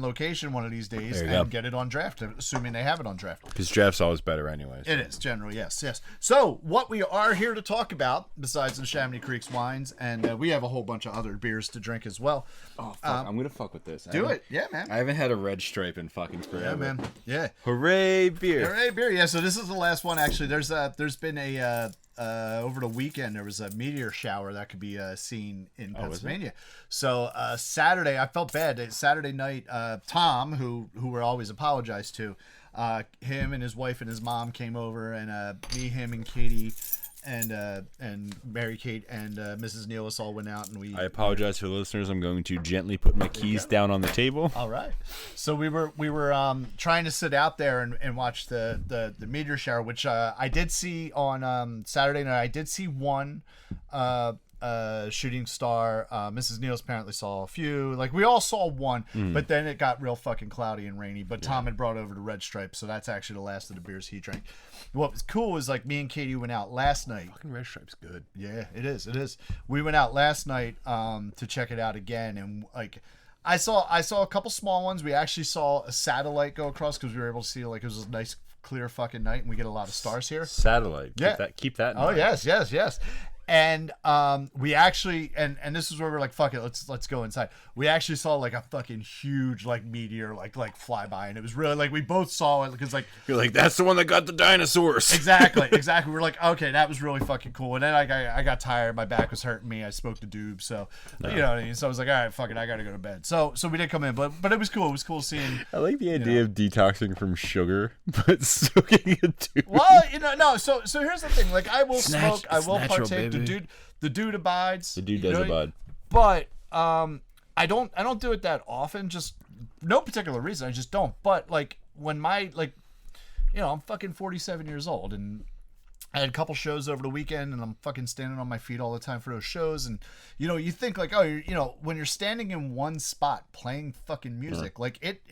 Speaker 1: location one of these days and get it on draft, assuming they have it on draft.
Speaker 2: Because draft's always better anyways.
Speaker 1: It is, generally, yes. So what we are here to talk about, besides the Chamonix Creek's wines, and we have a whole bunch of other beers to drink as well.
Speaker 2: Oh, fuck. I'm going to fuck with this.
Speaker 1: Do it. Yeah, man.
Speaker 2: I haven't had a red stripe in fucking forever.
Speaker 1: Yeah, man. Yeah.
Speaker 2: Hooray, beer.
Speaker 1: Yeah, so this is the last one, actually. There's been a... over the weekend, there was a meteor shower that could be seen in Pennsylvania. So Saturday, I felt bad. Saturday night, Tom, who we always apologize to, him and his wife and his mom came over, and me, him, and Katie, and Mary Kate and Mrs. Nealis all went out, and we.
Speaker 2: I apologize for the listeners. I'm going to gently put my keys down on the table.
Speaker 1: All right. So we were trying to sit out there and watch the meteor shower, which I did see on Saturday night. I did see one shooting star. Mrs. Nealis apparently saw a few. Like we all saw one, but then it got real fucking cloudy and rainy. But Tom had brought over the red stripe, so that's actually the last of the beers he drank. What was cool was like me and Katie went out last night.
Speaker 2: Fucking red stripe's good.
Speaker 1: Yeah, it is. We went out last night to check it out again, and like I saw a couple small ones. We actually saw a satellite go across because we were able to see like it was a nice clear fucking night, and we get a lot of stars here.
Speaker 2: Satellite. Keep that in mind.
Speaker 1: Yes. And we actually and this is where we're like, fuck it, let's go inside. We actually saw like a fucking huge like meteor like fly by, and it was really like we both saw it because like
Speaker 2: you're like, that's the one that got the dinosaurs.
Speaker 1: Exactly. We're like, okay, that was really fucking cool. And then I got tired, my back was hurting me. I spoke to Doob, so you know what I mean. So I was like, all right, fuck it, I gotta go to bed. So we did come in, but it was cool. It was cool seeing.
Speaker 2: I like the idea of detoxing from sugar, but soaking a Doob.
Speaker 1: Well, no. So here's the thing. Like I will smoke, I will partake.
Speaker 2: Baby.
Speaker 1: The dude abides.
Speaker 2: The dude does abide.
Speaker 1: But I don't do it that often. Just no particular reason. I just don't. But like when I'm fucking 47 years old, and I had a couple shows over the weekend, and I'm fucking standing on my feet all the time for those shows. And you think like, oh, when you're standing in one spot playing fucking music, like it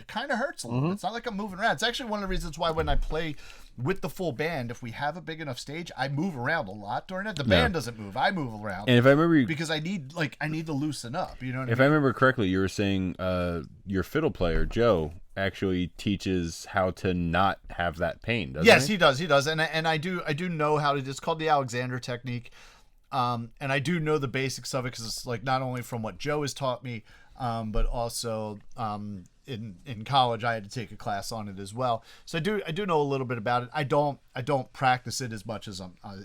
Speaker 1: kind of hurts a little. Mm-hmm. It's not like I'm moving around. It's actually one of the reasons why when I play with the full band, if we have a big enough stage, I move around a lot during it. The band doesn't move. I move around.
Speaker 2: And if I remember,
Speaker 1: because I need to loosen up. You know what I mean?
Speaker 2: If I remember correctly, you were saying your fiddle player Joe actually teaches how to not have that pain. Doesn't
Speaker 1: he does, and I do know how to. It's called the Alexander technique, and I do know the basics of it because it's like not only from what Joe has taught me, but also in college I had to take a class on it as well. So I do know a little bit about it. I don't practice it as much as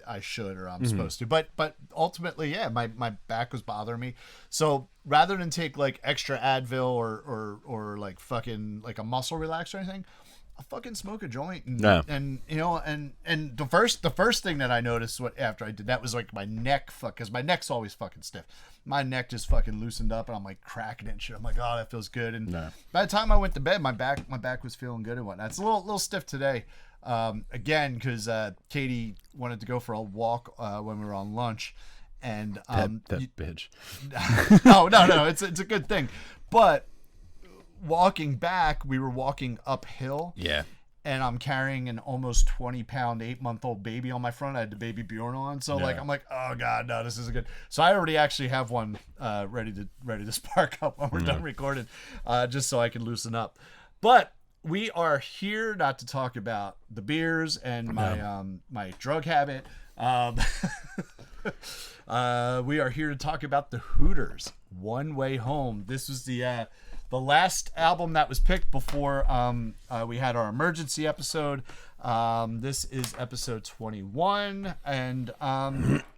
Speaker 1: I should or I'm supposed to. But ultimately, yeah, my back was bothering me. So rather than take like extra Advil or like fucking like a muscle relaxer or anything, I fucking smoke a joint and the first thing that I noticed after I did that was like my neck, because my neck's always fucking stiff. My neck just fucking loosened up and I'm like cracking it and shit. I'm like, oh, that feels good. And by the time I went to bed, my back was feeling good and whatnot. It's a little stiff today, again because Katie wanted to go for a walk when we were on lunch, and
Speaker 2: that bitch.
Speaker 1: no, it's a good thing, but. Walking back, we were walking uphill.
Speaker 2: Yeah.
Speaker 1: And I'm carrying an almost 20-pound, 8-month-old baby on my front. I had the baby Bjorn on. So, I'm like, oh, God, no, this isn't good. So I already actually have one ready to spark up when we're done recording, just so I can loosen up. But we are here not to talk about the beers and my drug habit. We are here to talk about the Hooters, One Way Home. This was the last album that was picked before we had our emergency episode. This is episode 21, and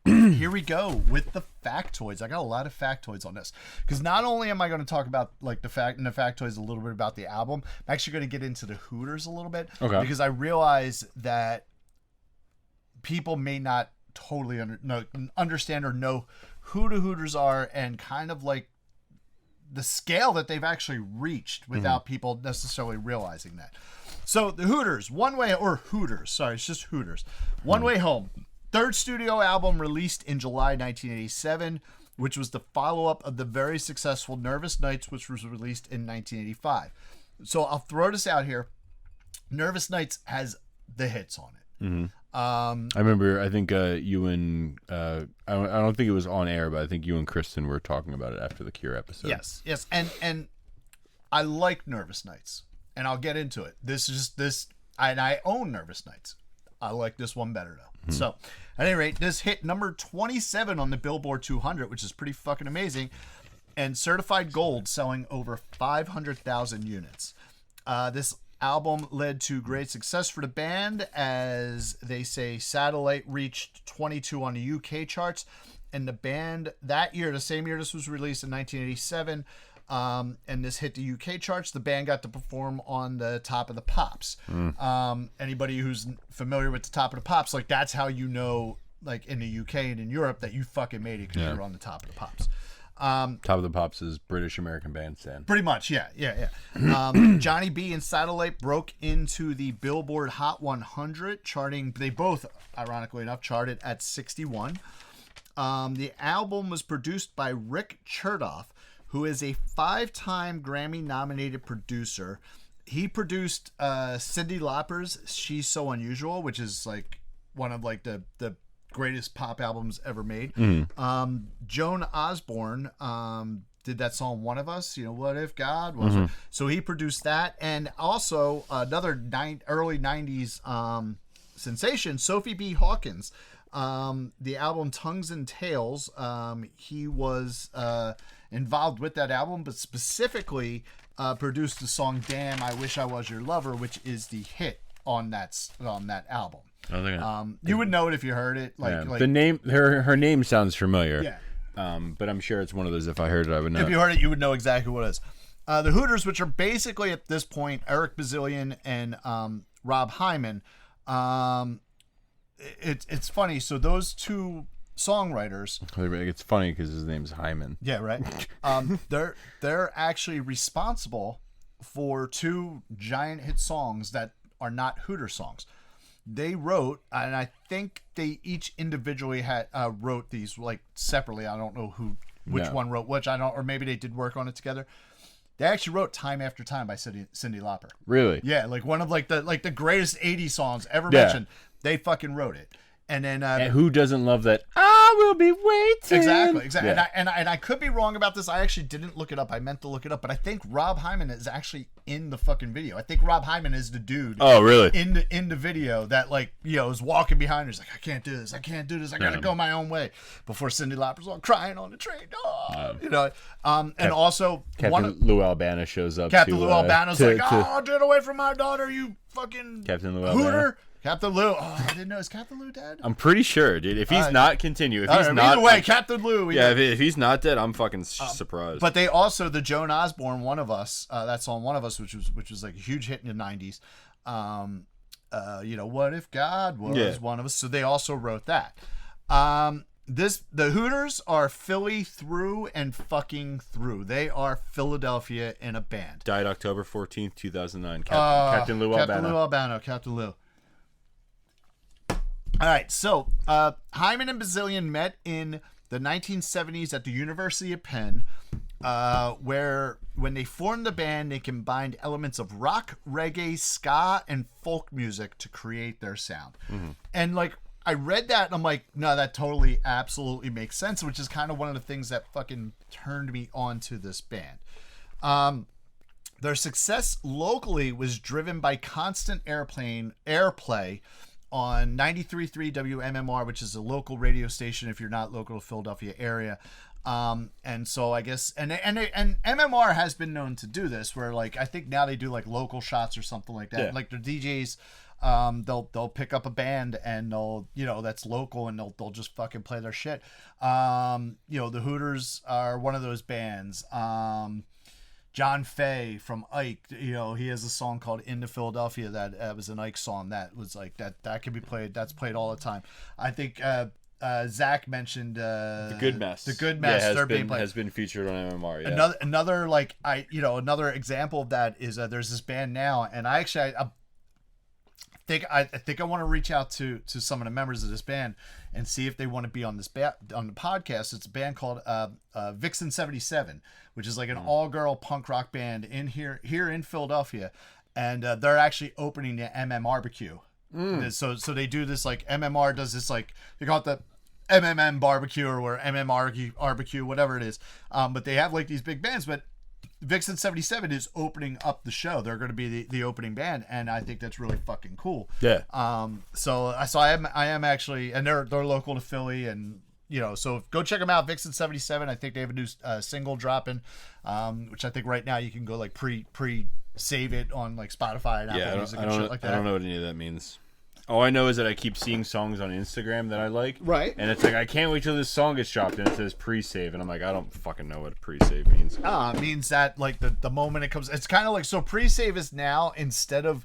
Speaker 1: here we go with the factoids. I got a lot of factoids on this because not only am I going to talk about like the factoids a little bit about the album, I'm actually going to get into the Hooters a little bit because I realize that people may not totally understand or know who the Hooters are and kind of like the scale that they've actually reached without people necessarily realizing that. So the Hooters, it's just Hooters. One Way Home, third studio album released in July 1987, which was the follow-up of the very successful Nervous Nights, which was released in 1985. So I'll throw this out here. Nervous Nights has the hits on it.
Speaker 2: I remember, I think you and, I don't think it was on air, but I think you and Kristen were talking about it after the Cure episode.
Speaker 1: Yes. And I like Nervous Nights, and I'll get into it. And I own Nervous Nights. I like this one better, though. So, at any rate, this hit number 27 on the Billboard 200, which is pretty fucking amazing, and certified gold, selling over 500,000 units. This album led to great success for the band, as they say Satellite reached 22 on the UK charts, and the band that year, the same year this was released in 1987, and this hit the UK charts, the band got to perform on the Top of the Pops. Anybody who's familiar with the Top of the Pops, like that's how you know, like in the UK and in Europe, that you fucking made it because you're on the Top of the Pops.
Speaker 2: Top of the Pops is British American Bandstand.
Speaker 1: Pretty much, yeah. Johnny B and Satellite broke into the Billboard Hot 100, charting. They both, ironically enough, charted at 61. The album was produced by Rick Chertoff, who is a 5-time Grammy-nominated producer. He produced Cyndi Lauper's "She's So Unusual," which is like one of like the greatest pop albums ever made. Joan Osborne did that song "One of Us," What If God Was. So he produced that, and also another early 90s sensation, Sophie B. Hawkins. The album Tongues and Tales, he was involved with that album, but specifically produced the song "Damn, I Wish I Was Your Lover," which is the hit on that album. You would know it if you heard it. Like
Speaker 2: the name, her name sounds familiar.
Speaker 1: Yeah.
Speaker 2: But I'm sure it's one of those. If I heard it, I would know.
Speaker 1: If you heard it, you would know exactly what it is. The Hooters, which are basically at this point Eric Bazillion and Rob Hyman. It's funny. So those two songwriters.
Speaker 2: It's funny because his name's Hyman.
Speaker 1: Yeah, right. They're actually responsible for two giant hit songs that are not Hooter songs. They wrote, and I think they each individually had wrote these like separately. I don't know which one wrote which. I don't, or maybe they did work on it together. They actually wrote "Time After Time" by Cyndi Lauper.
Speaker 2: Really?
Speaker 1: Yeah, like one of the greatest '80s songs ever mentioned. They fucking wrote it. And then
Speaker 2: and who doesn't love that? I will be waiting.
Speaker 1: Exactly.
Speaker 2: Yeah.
Speaker 1: And I could be wrong about this. I actually didn't look it up. I meant to look it up, but I think Rob Hyman is actually in the fucking video. I think Rob Hyman is the dude.
Speaker 2: Oh, really?
Speaker 1: In the video that is walking behind her. He's like, I can't do this. I gotta go my own way. Before Cyndi Lauper's all crying on the train. And also
Speaker 2: Captain Lou Albano shows up.
Speaker 1: Captain Lou Albano's get away from my daughter, you fucking
Speaker 2: Captain Lou
Speaker 1: Hooter.
Speaker 2: Albano.
Speaker 1: Captain Lou. Oh, I didn't know. Is Captain Lou dead?
Speaker 2: I'm pretty sure, dude. If he's not, continue. If he's not,
Speaker 1: either way, Captain Lou.
Speaker 2: If he's not dead, I'm fucking surprised.
Speaker 1: But they also, the Joan Osborne "One of Us," that song "One of Us," which was like a huge hit in the '90s. What if God was one of us? So they also wrote that. The Hooters are Philly through and fucking through. They are Philadelphia in a band.
Speaker 2: Died October 14th, 2009. Captain Lou Albano.
Speaker 1: Captain Lou. All right, so Hyman and Bazillion met in the 1970s at the University of Penn, where when they formed the band, they combined elements of rock, reggae, ska, and folk music to create their sound. And I read that and I'm like, no, that totally, absolutely makes sense, which is kind of one of the things that fucking turned me on to this band. Their success locally was driven by constant airplay on 93.3 WMMR, which is a local radio station if you're not local to Philadelphia area. And so I guess and MMR has been known to do this, where I think now they do local shots or something like that. Like their DJs, they'll pick up a band and they'll that's local and they'll just fucking play their shit. The Hooters are one of those bands. John Fay from Ike, he has a song called "Into Philadelphia" that was an Ike song that was that can be played. That's played all the time. I think Zach mentioned
Speaker 2: The Good Mess.
Speaker 1: The Good Mess.
Speaker 2: Yeah, has been featured on MMR. Yeah.
Speaker 1: Another like another example of that is there's this band now, and I think I want to reach out to some of the members of this band and see if they want to be on on the podcast. It's a band called Vixen 77, which is like an all-girl punk rock band here in Philadelphia, and they're actually opening the Barbecue. So they do this like MMR does this like they call it the MMM barbecue or Barbecue, whatever it is. But they have like these big bands, but Vixen 77 is opening up the show. They're going to be the opening band, and I think that's really fucking cool.
Speaker 2: Yeah.
Speaker 1: So I am actually, and they're local to Philly, and so go check them out. Vixen 77. I think they have a new single dropping, which I think right now you can go like pre save it on like Spotify and Apple Music and shit like that.
Speaker 2: I don't know what any of that means. All I know is that I keep seeing songs on Instagram that I like.
Speaker 1: Right.
Speaker 2: And it's like, I can't wait till this song gets dropped, and it says pre-save. And I'm like, I don't fucking know what pre-save means.
Speaker 1: It means that, like, the moment it comes... It's kind of like... So pre-save is now, instead of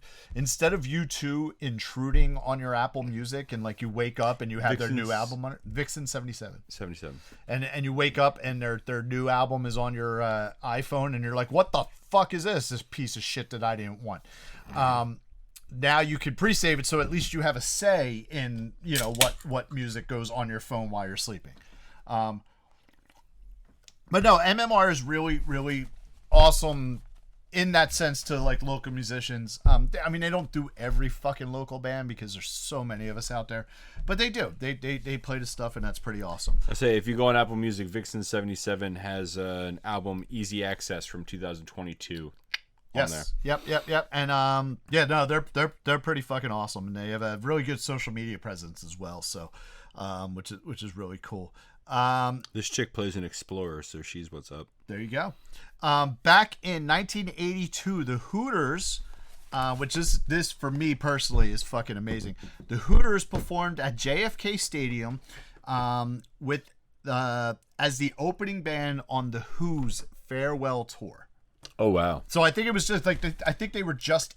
Speaker 1: you two intruding on your Apple Music, and, like, you wake up and you have their new album on it. Vixen 77.
Speaker 2: 77.
Speaker 1: And you wake up and their new album is on your iPhone, and you're like, what the fuck is this? This piece of shit that I didn't want. Now you can pre-save it, so at least you have a say in what music goes on your phone while you're sleeping. But no, MMR is really, really awesome in that sense to like local musicians. I mean, they don't do every fucking local band because there's so many of us out there, but they do. They play the stuff, and that's pretty awesome.
Speaker 2: I say if you go on Apple Music, Vixen 77 has an album Easy Access from 2022.
Speaker 1: Yes. Yep. And they're pretty fucking awesome, and they have a really good social media presence as well. So, which is really cool.
Speaker 2: This chick plays an explorer, so she's what's up.
Speaker 1: There you go. Back in 1982, the Hooters, which is this for me personally is fucking amazing. The Hooters performed at JFK Stadium, with as the opening band on the Who's farewell tour.
Speaker 2: Oh wow!
Speaker 1: So I think it was just like I think they were just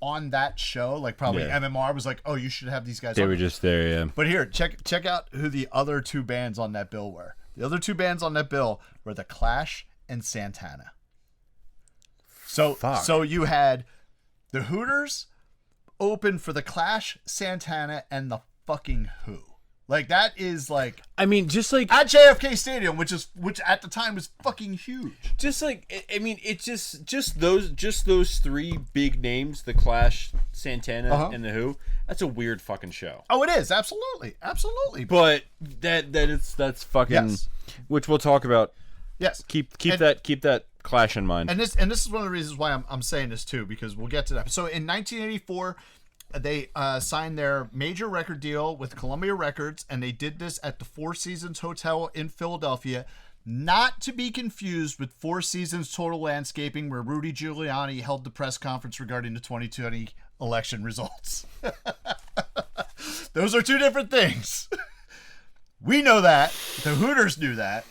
Speaker 1: on that show. Like probably MMR was like, "Oh, you should have these guys."
Speaker 2: They were just there, yeah.
Speaker 1: But here, check out who the other two bands on that bill were. The other two bands on that bill were The Clash and Santana. So you had the Hooters open for The Clash, Santana, and the fucking Who. Like that is like,
Speaker 2: I mean, just like
Speaker 1: at JFK Stadium, which at the time was fucking huge.
Speaker 2: Just like, I mean, it's just those three big names, The Clash, Santana, and the Who. That's a weird fucking show.
Speaker 1: Oh, it is absolutely.
Speaker 2: But that's fucking, which we'll talk about.
Speaker 1: Yes,
Speaker 2: keep that Clash in mind.
Speaker 1: And this is one of the reasons why I'm saying this too, because we'll get to that. So in 1984. They signed their major record deal with Columbia Records, and they did this at the Four Seasons Hotel in Philadelphia, not to be confused with Four Seasons Total Landscaping, where Rudy Giuliani held the press conference regarding the 2020 election results. Those are two different things. We know that. The Hooters knew that.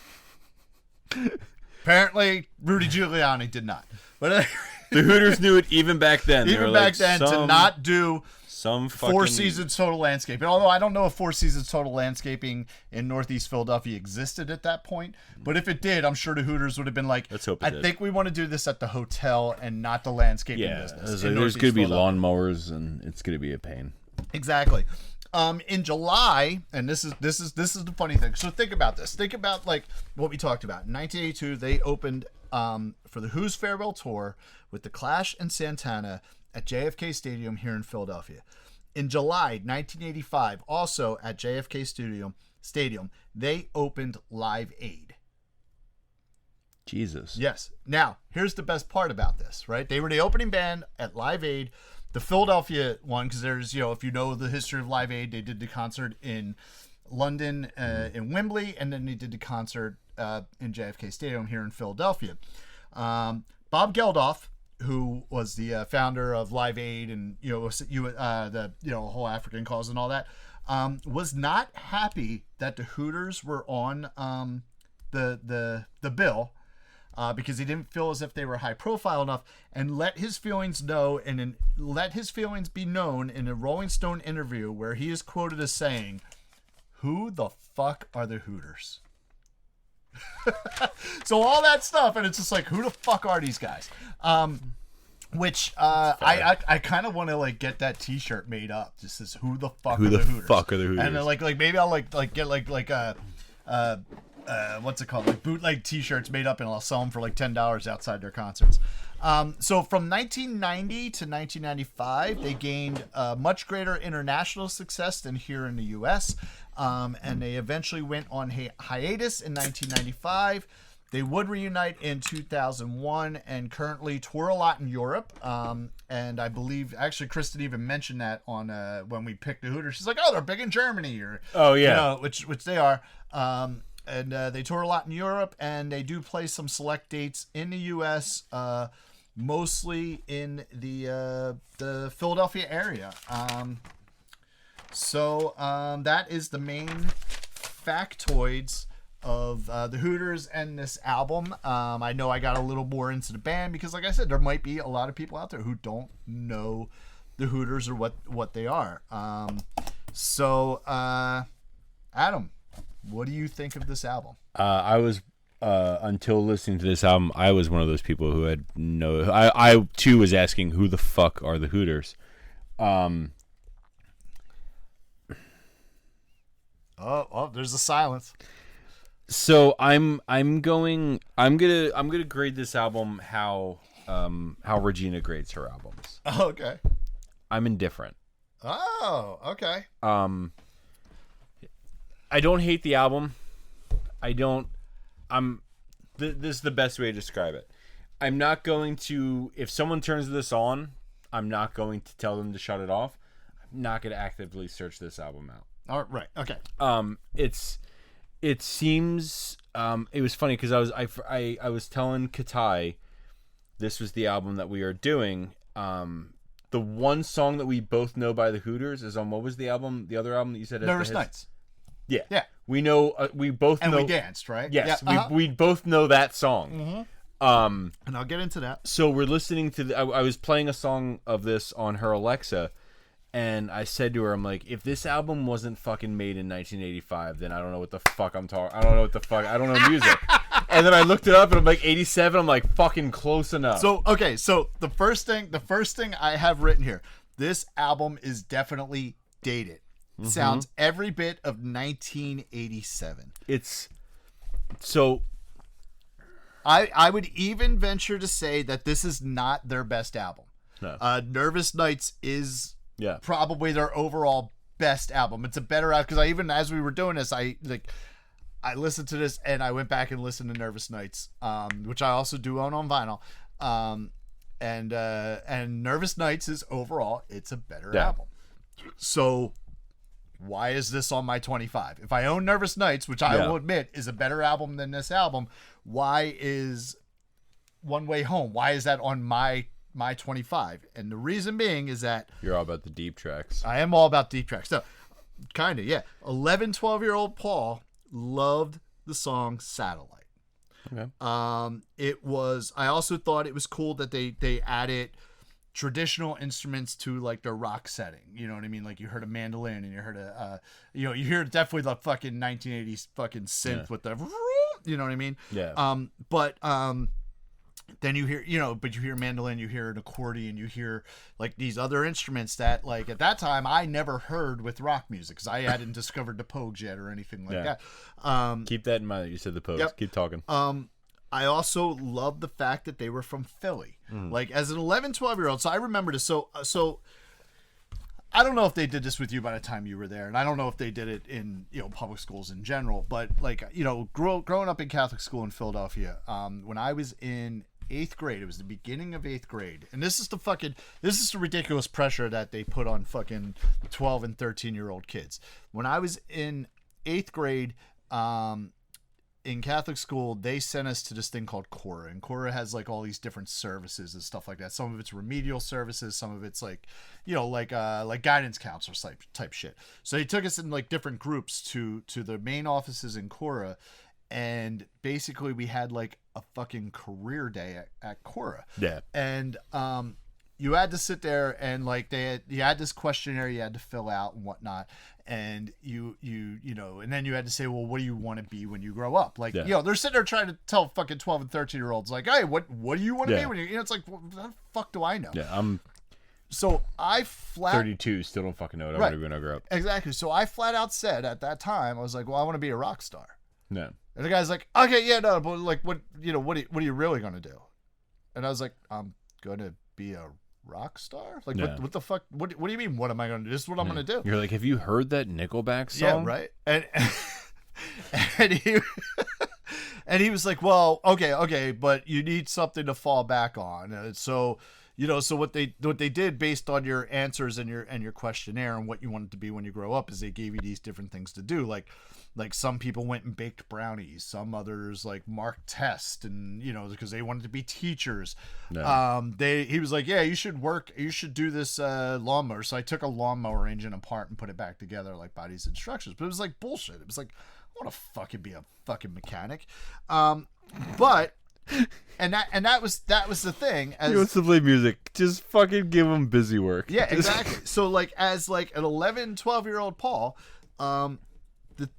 Speaker 1: Apparently, Rudy Giuliani did not. But
Speaker 2: the Hooters knew it even back then.
Speaker 1: Even back then, to not do
Speaker 2: some fucking
Speaker 1: Four Seasons Total Landscaping. Although I don't know if Four Seasons Total Landscaping in Northeast Philadelphia existed at that point. But if it did, I'm sure the Hooters would have been like,
Speaker 2: let's hope it
Speaker 1: I
Speaker 2: did.
Speaker 1: think we want to do this at the hotel and not the landscaping business.
Speaker 2: There's going to be lawnmowers, and it's going to be a pain.
Speaker 1: Exactly. In July, and this is the funny thing. So think about this. Think about like what we talked about. In 1982, they opened for the Who's farewell tour with The Clash and Santana at JFK Stadium here in Philadelphia. In July 1985, also at JFK Stadium, they opened Live Aid.
Speaker 2: Jesus.
Speaker 1: Yes. Now, here's the best part about this, right? They were the opening band at Live Aid, the Philadelphia one, because there's, if you know the history of Live Aid, they did the concert in London, in Wembley, and then they did the concert in JFK Stadium here in Philadelphia. Bob Geldof, who was the founder of Live Aid and the whole African cause and all that, was not happy that the Hooters were on the bill. Because he didn't feel as if they were high profile enough, and let his feelings be known in a Rolling Stone interview where he is quoted as saying, who the fuck are the Hooters? So all that stuff, and it's just like, who the fuck are these guys? Which I kind of want to like get that T-shirt made up. Just as who the fuck are the Hooters?
Speaker 2: Fuck are the Hooters?
Speaker 1: And then like maybe I'll like get like what's it called, like bootleg T-shirts made up, and I'll sell them for like $10 outside their concerts. So from 1990 to 1995, they gained much greater international success than here in the U.S. And they eventually went on hiatus in 1995. They would reunite in 2001 and currently tour a lot in Europe. And I believe, actually, Kristen even mentioned that on when we picked the Hooters. She's like, "Oh, they're big in Germany," or which they are. And they tour a lot in Europe, and they do play some select dates in the U.S., mostly in the Philadelphia area. So that is the main factoids of the Hooters and this album. I know I got a little more into the band because, like I said, there might be a lot of people out there who don't know the Hooters or what they are. So Adam, what do you think of this album?
Speaker 2: I was until listening to this album, I was one of those people who had no. I too was asking, who the fuck are the Hooters?
Speaker 1: Oh, there's a silence.
Speaker 2: So I'm gonna grade this album how Regina grades her albums.
Speaker 1: Oh, okay.
Speaker 2: I'm indifferent.
Speaker 1: Oh, okay.
Speaker 2: I don't hate the album. This is the best way to describe it. I'm not going to, if someone turns this on, I'm not going to tell them to shut it off. I'm not going to actively search this album out.
Speaker 1: All right. Okay.
Speaker 2: It seems it was funny because I was telling Katai this was the album that we are doing. The one song that we both know by the Hooters is on, what was the album? The other album that you said?
Speaker 1: Nervous Nights.
Speaker 2: Yeah. We know. We both know.
Speaker 1: And we danced, right?
Speaker 2: Yes.
Speaker 1: Yeah,
Speaker 2: we both know that song.
Speaker 1: Mm-hmm. And I'll get into that.
Speaker 2: So we're listening to. I was playing a song of this on her Alexa, and I said to her, "I'm like, if this album wasn't fucking made in 1985, then I don't know what the fuck I'm talking. I don't know what the fuck. I don't know music." And then I looked it up, and I'm like, 87. I'm like, fucking close enough.
Speaker 1: So okay. So the first thing I have written here, this album is definitely dated. Mm-hmm. Sounds every bit of 1987.
Speaker 2: It's so.
Speaker 1: I would even venture to say that this is not their best album.
Speaker 2: No.
Speaker 1: Nervous Nights is
Speaker 2: probably
Speaker 1: their overall best album. It's a better album because I even, as we were doing this, I listened to this and I went back and listened to Nervous Nights, which I also do own on vinyl. And Nervous Nights is overall, it's a better album. So why is this on my 25? If I own Nervous Nights, which I will admit is a better album than this album, why is One Way Home? Why is that on my 25? And the reason being is that
Speaker 2: you're all about the deep tracks.
Speaker 1: I am all about deep tracks. So, kind of, yeah. 11, 12-year-old Paul loved the song Satellite.
Speaker 2: Okay.
Speaker 1: I also thought it was cool that they added traditional instruments to like their rock setting. You know what I mean? Like you heard a mandolin and you heard you hear definitely the fucking 1980s fucking synth with the, you know what I mean?
Speaker 2: Yeah.
Speaker 1: But then you hear, but you hear mandolin, you hear an accordion, you hear like these other instruments that like at that time I never heard with rock music because I hadn't discovered the Pogues yet or anything like that.
Speaker 2: Keep that in mind that you said the Pogues.
Speaker 1: Yep.
Speaker 2: Keep talking.
Speaker 1: I also love the fact that they were from Philly. Like as an 11, 12-year-old. So I remember this. So I don't know if they did this with you by the time you were there. And I don't know if they did it in, public schools in general. But like, growing up in Catholic school in Philadelphia, when I was in 8th grade, it was the beginning of 8th grade. And this is the ridiculous pressure that they put on fucking 12 and 13-year-old kids. When I was in 8th grade, in Catholic school, they sent us to this thing called Cora, and Cora has like all these different services and stuff like that. Some of it's remedial services, some of it's like, like guidance counselors type shit. So they took us in like different groups to the main offices in Cora, and basically we had like a fucking career day at Cora.
Speaker 2: Yeah.
Speaker 1: And you had to sit there and like you had this questionnaire you had to fill out and whatnot, and you know, and then you had to say, well, what do you want to be when you grow up? Like, you know, they're sitting there trying to tell fucking 12 and 13-year-olds like, hey, what do you want to be when you know, it's like, well, what the fuck do I know? So I
Speaker 2: 32, still don't fucking know what I want to be when I grow up.
Speaker 1: Exactly. So I flat out said at that time, I was like, well, I want to be a rock star.
Speaker 2: No.
Speaker 1: And the guy's like, okay, yeah, no, but like, what are you really gonna do? And I was like, I'm gonna be a rock star. Like, what the fuck? What do you mean? What am I gonna do? This is what I'm gonna do.
Speaker 2: You're like, have you heard that Nickelback song?
Speaker 1: Yeah, right. And he and he was like, well, okay, but you need something to fall back on. So, you know, so what they did based on your answers and your questionnaire and what you wanted to be when you grow up is they gave you these different things to do. Like some people went and baked brownies, some others like marked tests, and you know, because they wanted to be teachers. He was like, yeah, you should do this lawnmower. So I took a lawnmower engine apart and put it back together like by these instructions. But it was like bullshit. It was like, I want to fucking be a fucking mechanic. But and that was the thing. As,
Speaker 2: he wants to play music. Just fucking give him busy work.
Speaker 1: Yeah, exactly. So like as like an 11, 12-year-old Paul,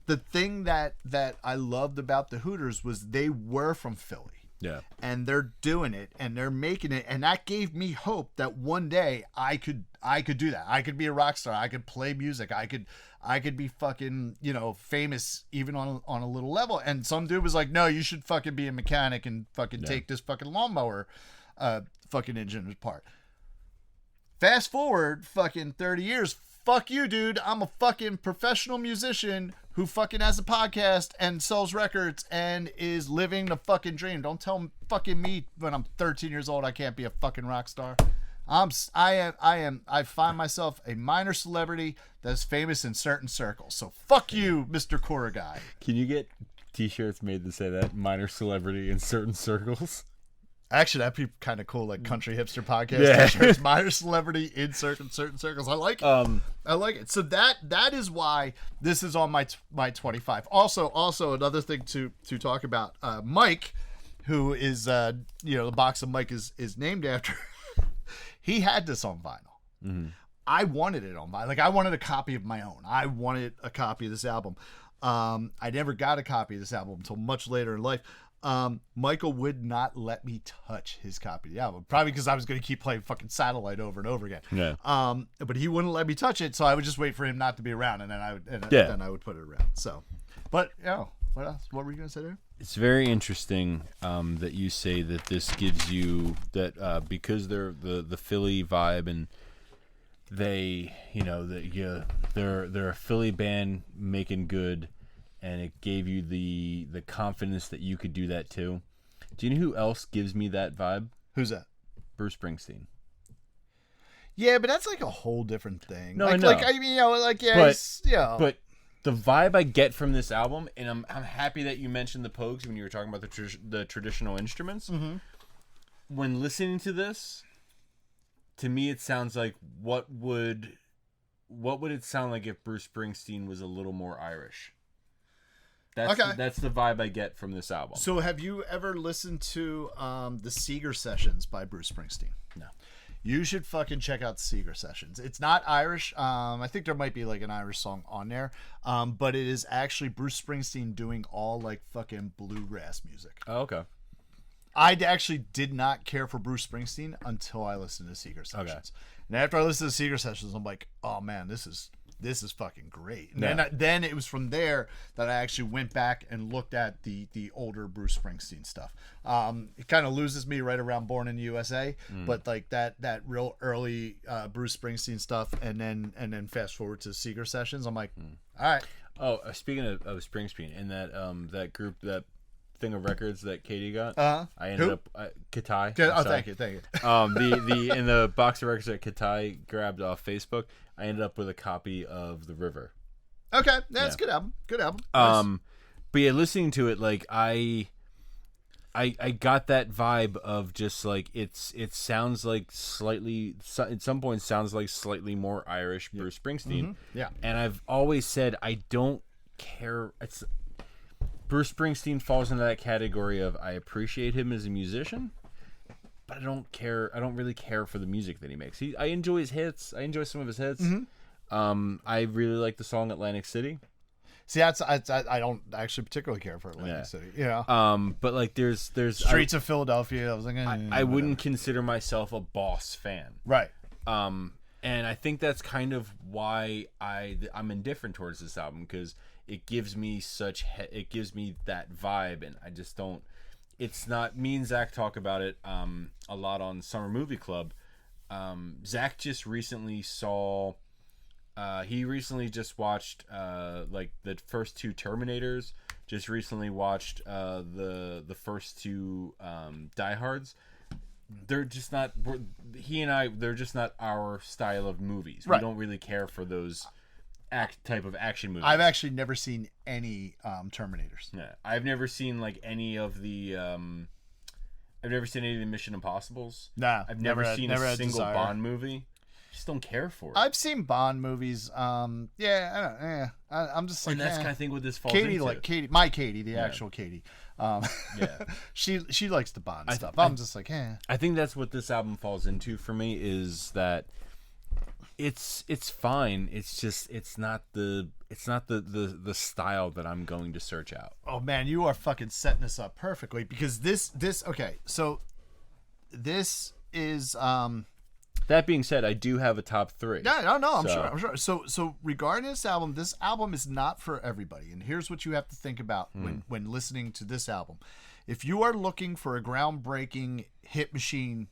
Speaker 1: the thing that I loved about the Hooters was they were from Philly.
Speaker 2: Yeah.
Speaker 1: And they're doing it and they're making it, and that gave me hope that one day I could do that. I could be a rock star. I could play music. I could be fucking, you know, famous even on a little level. And some dude was like, "No, you should fucking be a mechanic and fucking take this fucking lawnmower fucking engine apart." Fast forward fucking 30 years, fuck you, dude. I'm a fucking professional musician who fucking has a podcast and sells records and is living the fucking dream. Don't tell fucking me when I'm 13 years old I can't be a fucking rock star. I find myself a minor celebrity that's famous in certain circles. So fuck you, Mr. Cora guy.
Speaker 2: Can you get t-shirts made to say that? Minor celebrity in certain circles?
Speaker 1: Actually, that'd be kind of cool, like country hipster podcast t-shirts, minor celebrity in certain circles. I like it. I like it. So that is why this is on my 25. Also another thing to talk about, Mike, who is the box of Mike is named after. He had this on vinyl. Mm-hmm. I wanted it on vinyl. Like I wanted a copy of my own. I wanted a copy of this album. I never got a copy of this album until much later in life. Michael would not let me touch his copy of the album, probably because I was going to keep playing fucking Satellite over and over again. Yeah. But he wouldn't let me touch it, so I would just wait for him not to be around, and then I would put it around. So, but what else? What were you going to say there?
Speaker 2: It's very interesting that you say that this gives you that because they're the Philly vibe, and they, they're a Philly band making good. And it gave you the confidence that you could do that too. Do you know who else gives me that vibe?
Speaker 1: Who's that?
Speaker 2: Bruce Springsteen.
Speaker 1: Yeah, but that's like a whole different thing.
Speaker 2: No, I know.
Speaker 1: But
Speaker 2: the vibe I get from this album, and I'm happy that you mentioned the Pogues when you were talking about the traditional instruments. Mm-hmm. When listening to this, to me it sounds like what would it sound like if Bruce Springsteen was a little more Irish? That's the vibe I get from this album.
Speaker 1: So have you ever listened to the Seeger Sessions by Bruce Springsteen?
Speaker 2: No.
Speaker 1: You should fucking check out the Seeger Sessions. It's not Irish. I think there might be like an Irish song on there. But it is actually Bruce Springsteen doing all like fucking bluegrass music.
Speaker 2: Oh, okay.
Speaker 1: I actually did not care for Bruce Springsteen until I listened to Seeger Sessions. Okay. And after I listened to Seeger Sessions, I'm like, oh man, this is fucking great. And then it was from there that I actually went back and looked at the older Bruce Springsteen stuff. It kind of loses me right around Born in the USA, but like that real early Bruce Springsteen stuff, and then fast forward to Seeger Sessions, I'm like, all right.
Speaker 2: Oh, speaking of Springsteen and that group, that thing of records that Katie got, I ended up Katai.
Speaker 1: Thank you.
Speaker 2: The in the box of records that Katai grabbed off Facebook, I ended up with a copy of The River.
Speaker 1: Okay, that's good album. Good album.
Speaker 2: Nice. But yeah, listening to it, like I got that vibe of just like it sounds like slightly at some point sounds like slightly more Irish Bruce Springsteen.
Speaker 1: Mm-hmm. Yeah,
Speaker 2: and I've always said I don't care. Bruce Springsteen falls into that category of I appreciate him as a musician, but I don't care. I don't really care for the music that he makes. I enjoy his hits. I enjoy some of his hits. I really like the song Atlantic City.
Speaker 1: See, I don't actually particularly care for Atlantic City.
Speaker 2: But like there's
Speaker 1: Streets of Philadelphia. I was like,
Speaker 2: I wouldn't consider myself a Boss fan.
Speaker 1: Right.
Speaker 2: And I think that's kind of why I'm indifferent towards this album, because it gives me it gives me that vibe, and I just don't. It's not. Me and Zach talk about it a lot on Summer Movie Club. Zach just recently saw. He recently just watched like the first two Terminators. Just recently watched the first two Die Hards. They're just not. They're just not our style of movies.
Speaker 1: Right.
Speaker 2: We don't really care for those type of action movies.
Speaker 1: I've actually never seen any Terminators.
Speaker 2: Yeah, I've never seen like any of the. I've never seen any of the Mission Impossibles.
Speaker 1: Nah,
Speaker 2: I've never seen a single Bond movie. Just don't care for it.
Speaker 1: I've seen Bond movies. I'm just like,
Speaker 2: and that's kind of thing what this falls
Speaker 1: Katie,
Speaker 2: into.
Speaker 1: like Katie, the actual Katie. She likes the Bond stuff. I'm just like,
Speaker 2: I think that's what this album falls into for me, is that it's fine. It's just it's not the style that I'm going to search out.
Speaker 1: Oh man, you are fucking setting this up perfectly, because this okay. So this is
Speaker 2: That being said, I do have a top 3.
Speaker 1: Yeah, no, I'm sure. So regarding this album is not for everybody. And here's what you have to think about when listening to this album. If you are looking for a groundbreaking hit machine,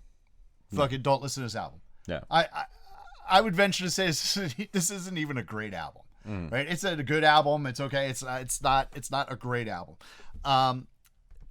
Speaker 1: fucking don't listen to this album.
Speaker 2: Yeah.
Speaker 1: I would venture to say this isn't even a great album. Right? It's a good album. It's okay. It's not a great album.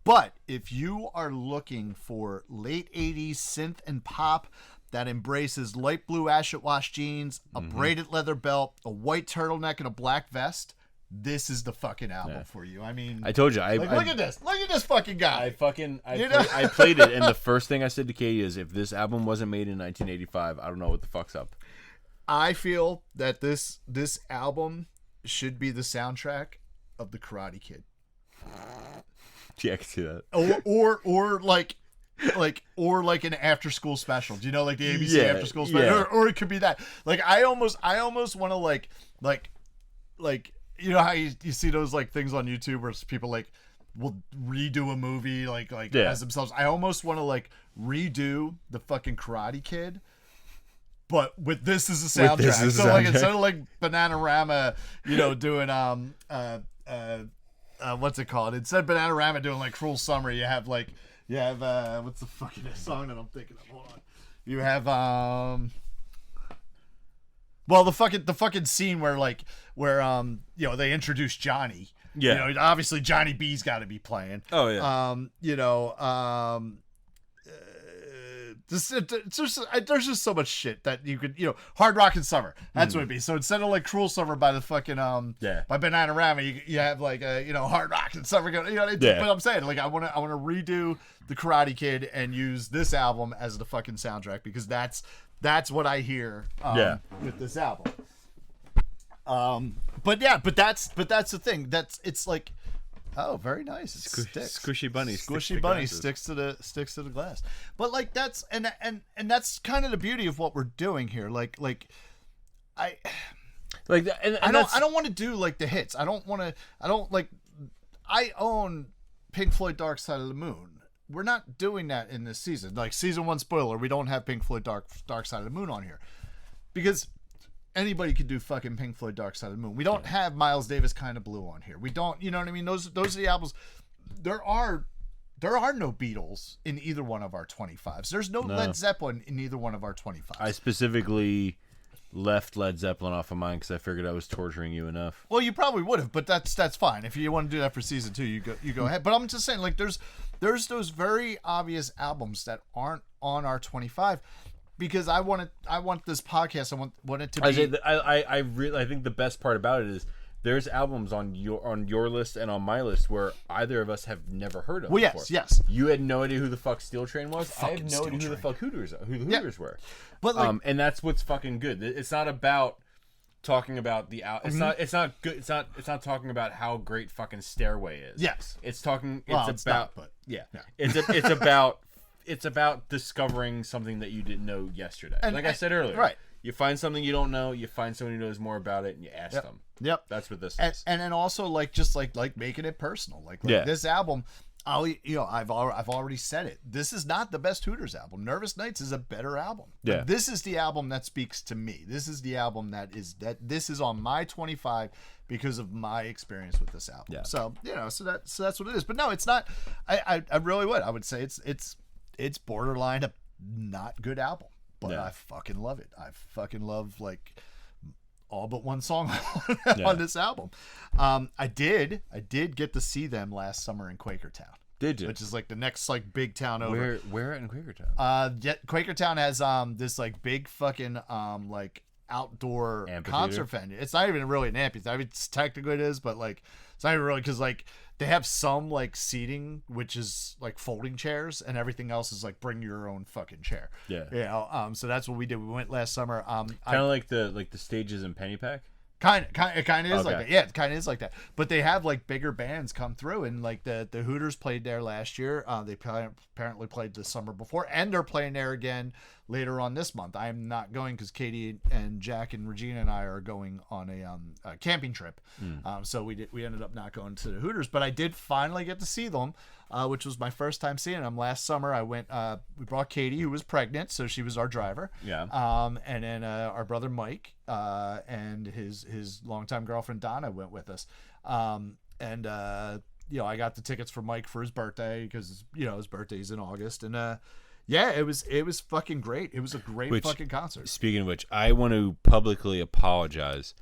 Speaker 1: But if you are looking for late 80s synth and pop that embraces light blue acid wash jeans, a braided leather belt, a white turtleneck, and a black vest, this is the fucking album for you. I mean,
Speaker 2: I told you.
Speaker 1: look at this fucking guy.
Speaker 2: I played it, and the first thing I said to Katie is, if this album wasn't made in 1985, I don't know what the fuck's up.
Speaker 1: I feel that this album should be the soundtrack of The Karate Kid.
Speaker 2: Yeah, I can see that.
Speaker 1: Or like an after school special. Do you know, like the ABC after school special? Yeah. Or it could be that. Like I almost want to like you know how you see those like things on YouTube where people like will redo a movie like as themselves. I almost want to like redo the fucking Karate Kid, but with this as a soundtrack. So like instead of like Bananarama, you know, doing what's it called? Instead of Bananarama doing like Cruel Summer, you have what's the fucking song that I'm thinking of? Hold on. You have well, the fucking scene where you know, they introduce Johnny.
Speaker 2: Yeah.
Speaker 1: You know, obviously Johnny B's got to be playing.
Speaker 2: Oh yeah.
Speaker 1: You know, there's just so much shit that you could, you know, Hard Rockin' Summer. That's what it'd be. So instead of like Cruel Summer by the fucking by Bananarama, you have like you know, Hard Rockin' Summer. You know, but I'm saying, like, I want to redo the Karate Kid and use this album as the fucking soundtrack, because that's what I hear with this album. But that's the thing. It's like, oh, very nice. It sticks.
Speaker 2: Squishy bunny.
Speaker 1: Squishy bunny sticks to the glass. But like that's and that's kind of the beauty of what we're doing here. I don't want to do like the hits. I own Pink Floyd Dark Side of the Moon. We're not doing that in this season. Like season 1 spoiler, we don't have Pink Floyd Dark Side of the Moon on here, because anybody could do fucking Pink Floyd Dark Side of the Moon. We don't have Miles Davis Kind of Blue on here. We don't, you know what I mean? Those are the albums. There are no Beatles in either one of our 25s. There's no Led Zeppelin in either one of our 25s.
Speaker 2: I specifically left Led Zeppelin off of mine because I figured I was torturing you enough.
Speaker 1: Well, you probably would have, but that's fine. If you want to do that for season 2, you go ahead. But I'm just saying, like, there's those very obvious albums that aren't on our 25. Because I want this podcast. I want it to be.
Speaker 2: I think the best part about it is there's albums on your list and on my list where either of us have never heard of.
Speaker 1: Well,
Speaker 2: before.
Speaker 1: yes.
Speaker 2: You had no idea who the fuck Steel Train was.
Speaker 1: Fucking
Speaker 2: I have no idea who the fuck Hooters were.
Speaker 1: But like,
Speaker 2: and that's what's fucking good. It's not about talking about the out. It's not good. It's not talking about how great fucking Stairway is.
Speaker 1: Yes.
Speaker 2: It's talking.
Speaker 1: It's about. But
Speaker 2: yeah. It's about it's about discovering something that you didn't know yesterday. Like I said earlier,
Speaker 1: right?
Speaker 2: You find something you don't know, you find someone who knows more about it, and you ask them.
Speaker 1: Yep.
Speaker 2: That's what this
Speaker 1: is.
Speaker 2: is.
Speaker 1: And then also just making it personal. Like this album, I've already said it. This is not the best Hooters album. Nervous Nights is a better album.
Speaker 2: Yeah.
Speaker 1: But this is the album that speaks to me. This is the album this is on my 25 because of my experience with this album.
Speaker 2: Yeah.
Speaker 1: So, so that's what it is. But no, it's not. I really would. I would say it's borderline a not good album. But I fucking love it. I fucking love all but one song on this album. I did get to see them last summer in Quakertown.
Speaker 2: Did you?
Speaker 1: Which is the next big town over.
Speaker 2: Where in Quakertown?
Speaker 1: Quakertown has this big fucking outdoor concert venue. It's not even really an amphitheater. I mean, technically it is, but it's not even really because they have some seating which is folding chairs, and everything else is bring your own fucking chair. Yeah. So that's what we did. We went last summer.
Speaker 2: Kind of like the stages in Pennypack.
Speaker 1: It kind of is like that. Yeah, it kind of is like that. But they have bigger bands come through, and the Hooters played there last year. They apparently played the summer before, and they're playing there again later on this month. I'm not going because Katie and Jack and Regina and I are going on a camping trip. So we ended up not going to the Hooters, but I did finally get to see them, which was my first time seeing them last summer. I went. We brought Katie, who was pregnant, so she was our driver.
Speaker 2: Yeah.
Speaker 1: And then our brother Mike and his longtime girlfriend Donna went with us. I got the tickets for Mike for his birthday because his birthday's in August, and it was fucking great. It was a great fucking concert.
Speaker 2: Speaking of which, I want to publicly apologize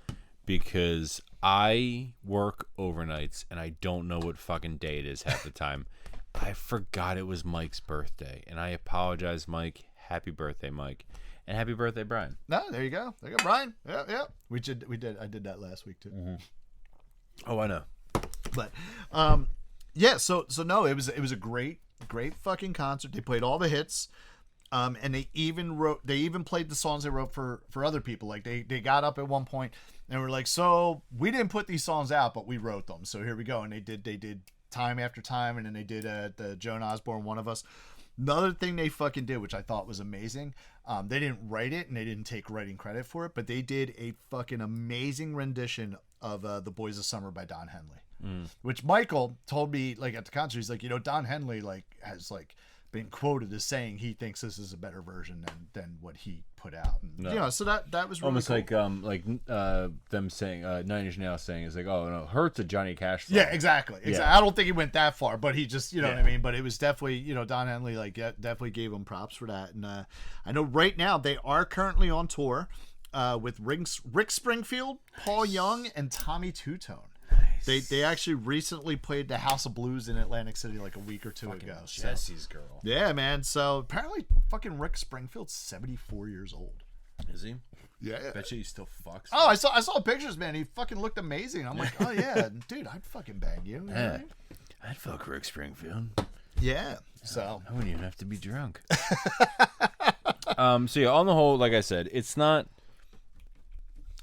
Speaker 2: because I work overnights and I don't know what fucking day it is half the time. I forgot it was Mike's birthday, and I apologize, Mike. Happy birthday, Mike, and happy birthday, Brian.
Speaker 1: No, there you go, Brian. Yeah. We did. I did that last week too.
Speaker 2: Mm-hmm. Oh, I know.
Speaker 1: But So no, it was a great fucking concert. They played all the hits. And they even played the songs they wrote for other people. They got up at one point and were like, so we didn't put these songs out, but we wrote them. So here we go. And they did Time After Time. And then they did the Joan Osborne, One of Us. Another thing they fucking did, which I thought was amazing. They didn't write it and they didn't take writing credit for it, but they did a fucking amazing rendition of The Boys of Summer by Don Henley, which Michael told me at the concert. He's like, Don Henley has been quoted as saying he thinks this is a better version than what he put out. And, so that was really
Speaker 2: almost
Speaker 1: cool.
Speaker 2: them saying Nine Inch Nails saying it's oh no, Hurt's a Johnny Cash song.
Speaker 1: Yeah, exactly. Yeah. I don't think he went that far, but he just what I mean. But it was definitely Don Henley definitely gave him props for that. And I know right now they are currently on tour with Rick Springfield, Paul Young, and Tommy Two-Tone. They actually recently played the House of Blues in Atlantic City a week or two ago.
Speaker 2: Jesse's girl.
Speaker 1: Yeah, man. So apparently fucking Rick Springfield's 74 years old.
Speaker 2: Is he?
Speaker 1: Yeah.
Speaker 2: Bet you he still fucks.
Speaker 1: Oh, I saw pictures, man. He fucking looked amazing. I'm like, oh yeah, dude, I'd fucking bang you.
Speaker 2: Yeah. I'd fuck Rick Springfield.
Speaker 1: Yeah. So
Speaker 2: I wouldn't even have to be drunk. So yeah, on the whole, like I said, it's not.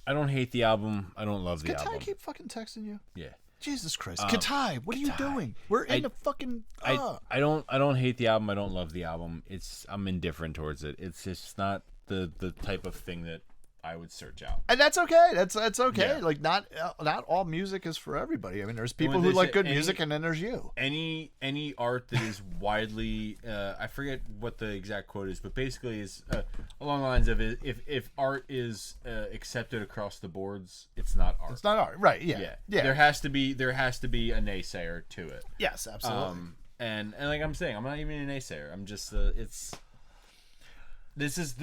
Speaker 2: I don't hate the album. I don't love the album.
Speaker 1: Katai keep fucking texting you?
Speaker 2: Yeah.
Speaker 1: Jesus Christ. Katai, what are you doing? We're in the fucking...
Speaker 2: I don't hate the album. I don't love the album. I'm indifferent towards it. It's just not the type of thing that I would search out.
Speaker 1: And that's okay. That's okay.
Speaker 2: Yeah.
Speaker 1: Not all music is for everybody. I mean, there's people who like good music, and then there's you.
Speaker 2: Any art that is widely, I forget what the exact quote is, but basically is along the lines of if art is accepted across the boards, it's not art.
Speaker 1: It's not art, right? Yeah.
Speaker 2: There has to be a naysayer to it.
Speaker 1: Yes, absolutely.
Speaker 2: And like I'm saying, I'm not even a naysayer. I'm just This is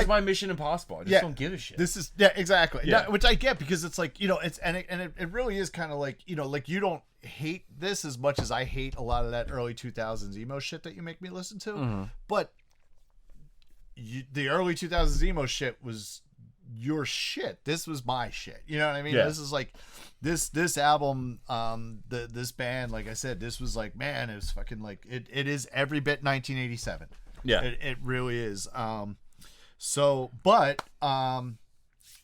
Speaker 2: my Mission Impossible. I just don't give a shit.
Speaker 1: This is exactly. Yeah. Which I get because it's it really is kind of you don't hate this as much as I hate a lot of that early 2000s emo shit that you make me listen to. Mm-hmm. But the early 2000s emo shit was your shit. This was my shit. You know what I mean? Yeah. This is this album, this band, like I said, this was man, it was fucking it is every bit 1987.
Speaker 2: Yeah,
Speaker 1: it really is.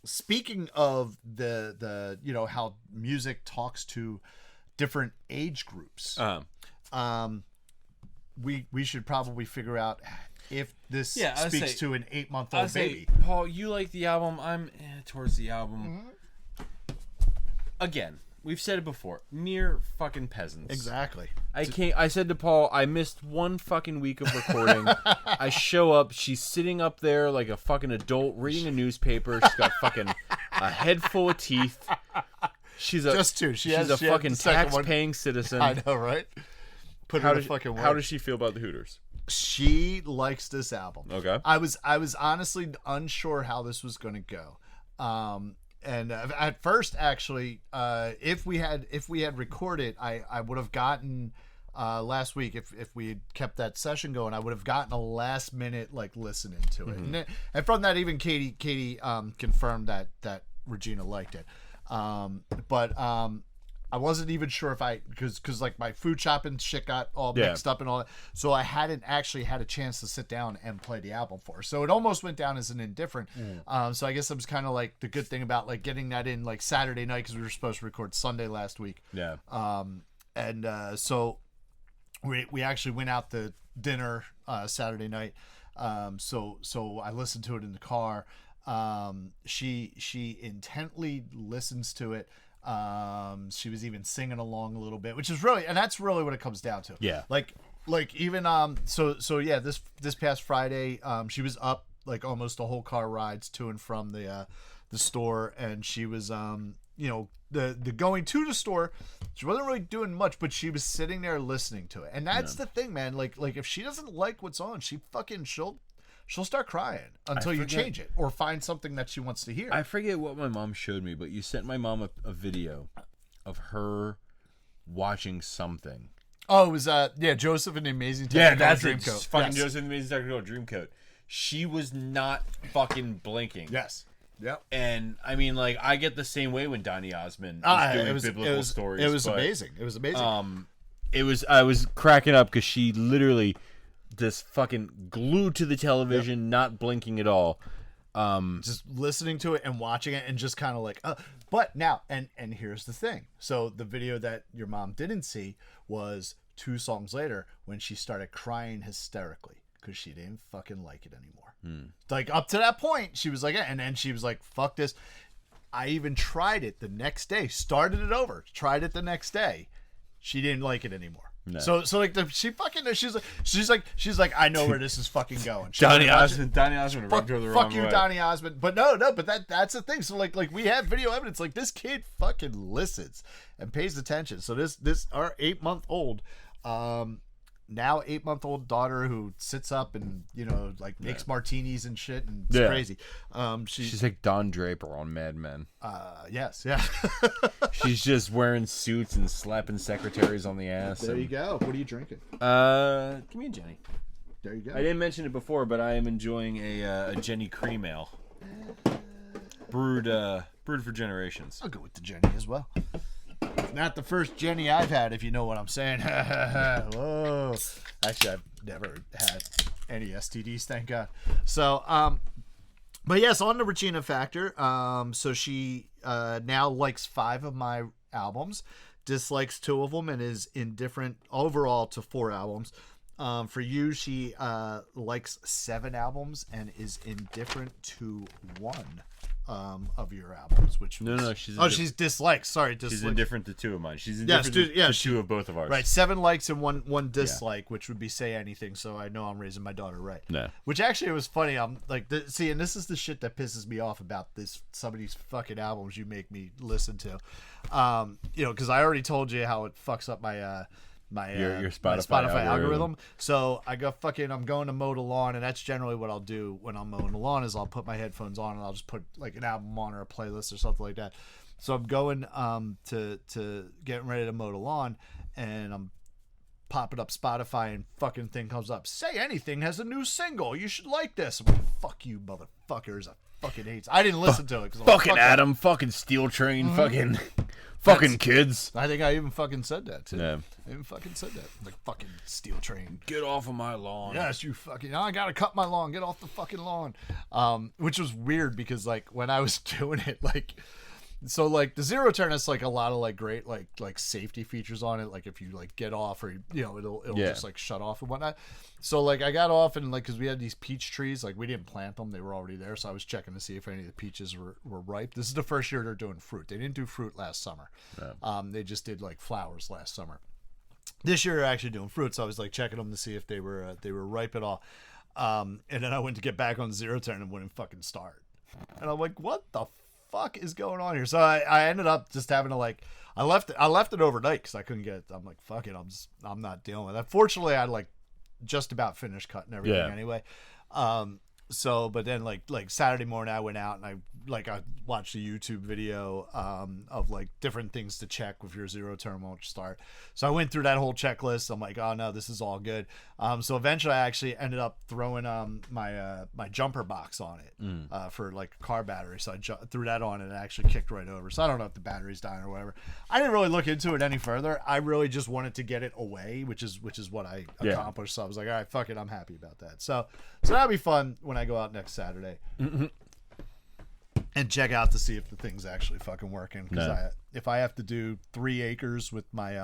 Speaker 1: Speaking of the how music talks to different age groups, we should probably figure out if this
Speaker 2: I'd
Speaker 1: speaks
Speaker 2: say-
Speaker 1: to an 8-month-old baby.
Speaker 2: Paul, you like the album. I'm towards the album. Again, we've said it before. Mere fucking peasants.
Speaker 1: Exactly.
Speaker 2: I said to Paul, I missed one fucking week of recording. I show up, she's sitting up there like a fucking adult reading a newspaper. She's got fucking a head full of teeth. She's a
Speaker 1: Just two. She
Speaker 2: she's
Speaker 1: has
Speaker 2: a fucking
Speaker 1: the second one.
Speaker 2: tax-paying citizen.
Speaker 1: I know, right? Put her in fucking work.
Speaker 2: How does she feel about the Hooters?
Speaker 1: She likes this album.
Speaker 2: Okay.
Speaker 1: I was honestly unsure how this was going to go. And at first, actually, if we had recorded, I would have gotten last week if we had kept that session going, I would have gotten a last minute like listening to it, and from that even Katie confirmed that Regina liked it, but I wasn't even sure if because like my food shopping shit got all mixed up and all that, so I hadn't actually had a chance to sit down and play the album for her. So it almost went down as an indifferent. So I guess it was kind of like the good thing about like getting that in like Saturday night, because we were supposed to record Sunday last week.
Speaker 2: Yeah.
Speaker 1: So we actually went out to dinner Saturday night. So I listened to it in the car. She intently listens to it. She was even singing along a little bit, which is really, and that's really what it comes down to.
Speaker 2: Yeah.
Speaker 1: Like even so yeah, this past Friday, she was up like almost the whole car rides to and from the store, and she was the going to the store, she wasn't really doing much, but she was sitting there listening to it. And that's the thing, man. Like if she doesn't like what's on, she'll start crying until you change it or find something that she wants to hear.
Speaker 2: I forget what my mom showed me, but you sent my mom a video of her watching something.
Speaker 1: Oh, it was Joseph and the Amazing Technicolor Dreamcoat.
Speaker 2: Fucking Joseph and the Amazing Technicolor Dreamcoat. She was not fucking blinking.
Speaker 1: Yes. Yep.
Speaker 2: And I mean, like, I get the same way when Donny Osmond is doing biblical stories.
Speaker 1: It was amazing. It was amazing.
Speaker 2: I was cracking up because she literally just fucking glued to the television, not blinking at all.
Speaker 1: Just listening to it and watching it and just kind of like, but now, and here's the thing. So the video that your mom didn't see was 2 songs later when she started crying hysterically because she didn't fucking like it anymore. Like up to that point, she was like, and then she was like, fuck this. I even tried it the next day, started it over, tried it the next day. She didn't like it anymore. No. So like she's like I know where this is fucking going.
Speaker 2: Donny Osmond rubbed her the wrong way.
Speaker 1: Fuck you, Donny Osmond. But no, but that's the thing. So like we have video evidence. Like this kid fucking listens and pays attention. So this our 8-month-old, now 8-month-old daughter who sits up and like makes martinis and shit, and it's crazy.
Speaker 2: She's like Don Draper on Mad Men.
Speaker 1: Yes, yeah.
Speaker 2: She's just wearing suits and slapping secretaries on the ass.
Speaker 1: There you go. What are you drinking?
Speaker 2: Give me a Jenny.
Speaker 1: There you go.
Speaker 2: I didn't mention it before, but I am enjoying a Jenny cream ale, brewed for generations.
Speaker 1: I'll go with the Jenny as well. Not the first Jenny I've had, if you know what I'm saying. Whoa. Actually, I've never had any STDs, thank God. So, but yes, on the Regina factor. So she now likes 5 of my albums, dislikes 2 of them, and is indifferent overall to 4 albums. For you, she likes 7 albums and is indifferent to 1 of your albums, which was, she's dislikes. Sorry, dislikes.
Speaker 2: She's indifferent to 2 of mine. She's indifferent to 2 of both of ours.
Speaker 1: Right, 7 likes and one dislike, which would be Say Anything. So I know I'm raising my daughter right.
Speaker 2: No.
Speaker 1: Which actually it was funny. I'm like, and this is the shit that pisses me off about some of these fucking albums you make me listen to. Because I already told you how it fucks up my your Spotify algorithm. So I'm going to mow the lawn, and that's generally what I'll do when I'm mowing the lawn is I'll put my headphones on and I'll just put like an album on or a playlist or something like that. So I'm going to getting ready to mow the lawn, and I'm popping up Spotify, and fucking thing comes up. Say Anything has a new single. You should like this. I'm like, fuck you, motherfuckers. I fucking hate it. I didn't listen to it.
Speaker 2: Fucking Adam, fucking Steel Train, fucking kids.
Speaker 1: I think I even fucking said that too.
Speaker 2: Yeah.
Speaker 1: I even fucking said that. Like, fucking Steel Train.
Speaker 2: Get off of my lawn.
Speaker 1: Yes, you fucking. I gotta cut my lawn. Get off the fucking lawn. Which was weird because like when I was doing it, like So like the zero turn has like a lot of like great like safety features on it. Like if you like get off or it'll just like shut off and whatnot. So like I got off and like because we had these peach trees, like we didn't plant them, they were already there. So I was checking to see if any of the peaches were ripe. This is the first year they're doing fruit. They didn't do fruit last summer. Yeah. They just did like flowers last summer. This year they're actually doing fruit. So I was like checking them to see if they were ripe at all. And then I went to get back on the zero turn and wouldn't fucking start. And I'm like, what the fuck is going on here? So I ended up just having to like I left it overnight because I couldn't get it. I'm like, fuck it, I'm not dealing with it. Fortunately, I like just about finished cutting everything anyway. So but then like Saturday morning I went out and I watched a YouTube video of like different things to check with your zero turn won't start. So I went through that whole checklist. I'm like, oh no, this is all good. So eventually I actually ended up throwing my jumper box on it for like a car battery. So I threw that on and it actually kicked right over. So I don't know if the battery's dying or whatever. I didn't really look into it any further. I really just wanted to get it away, which is what I accomplished. So I was like, all right, fuck it, I'm happy about that. So that'll be fun when I go out next Saturday. Mm-hmm. And check out to see if the thing's actually fucking working. Because if I have to do 3 acres with my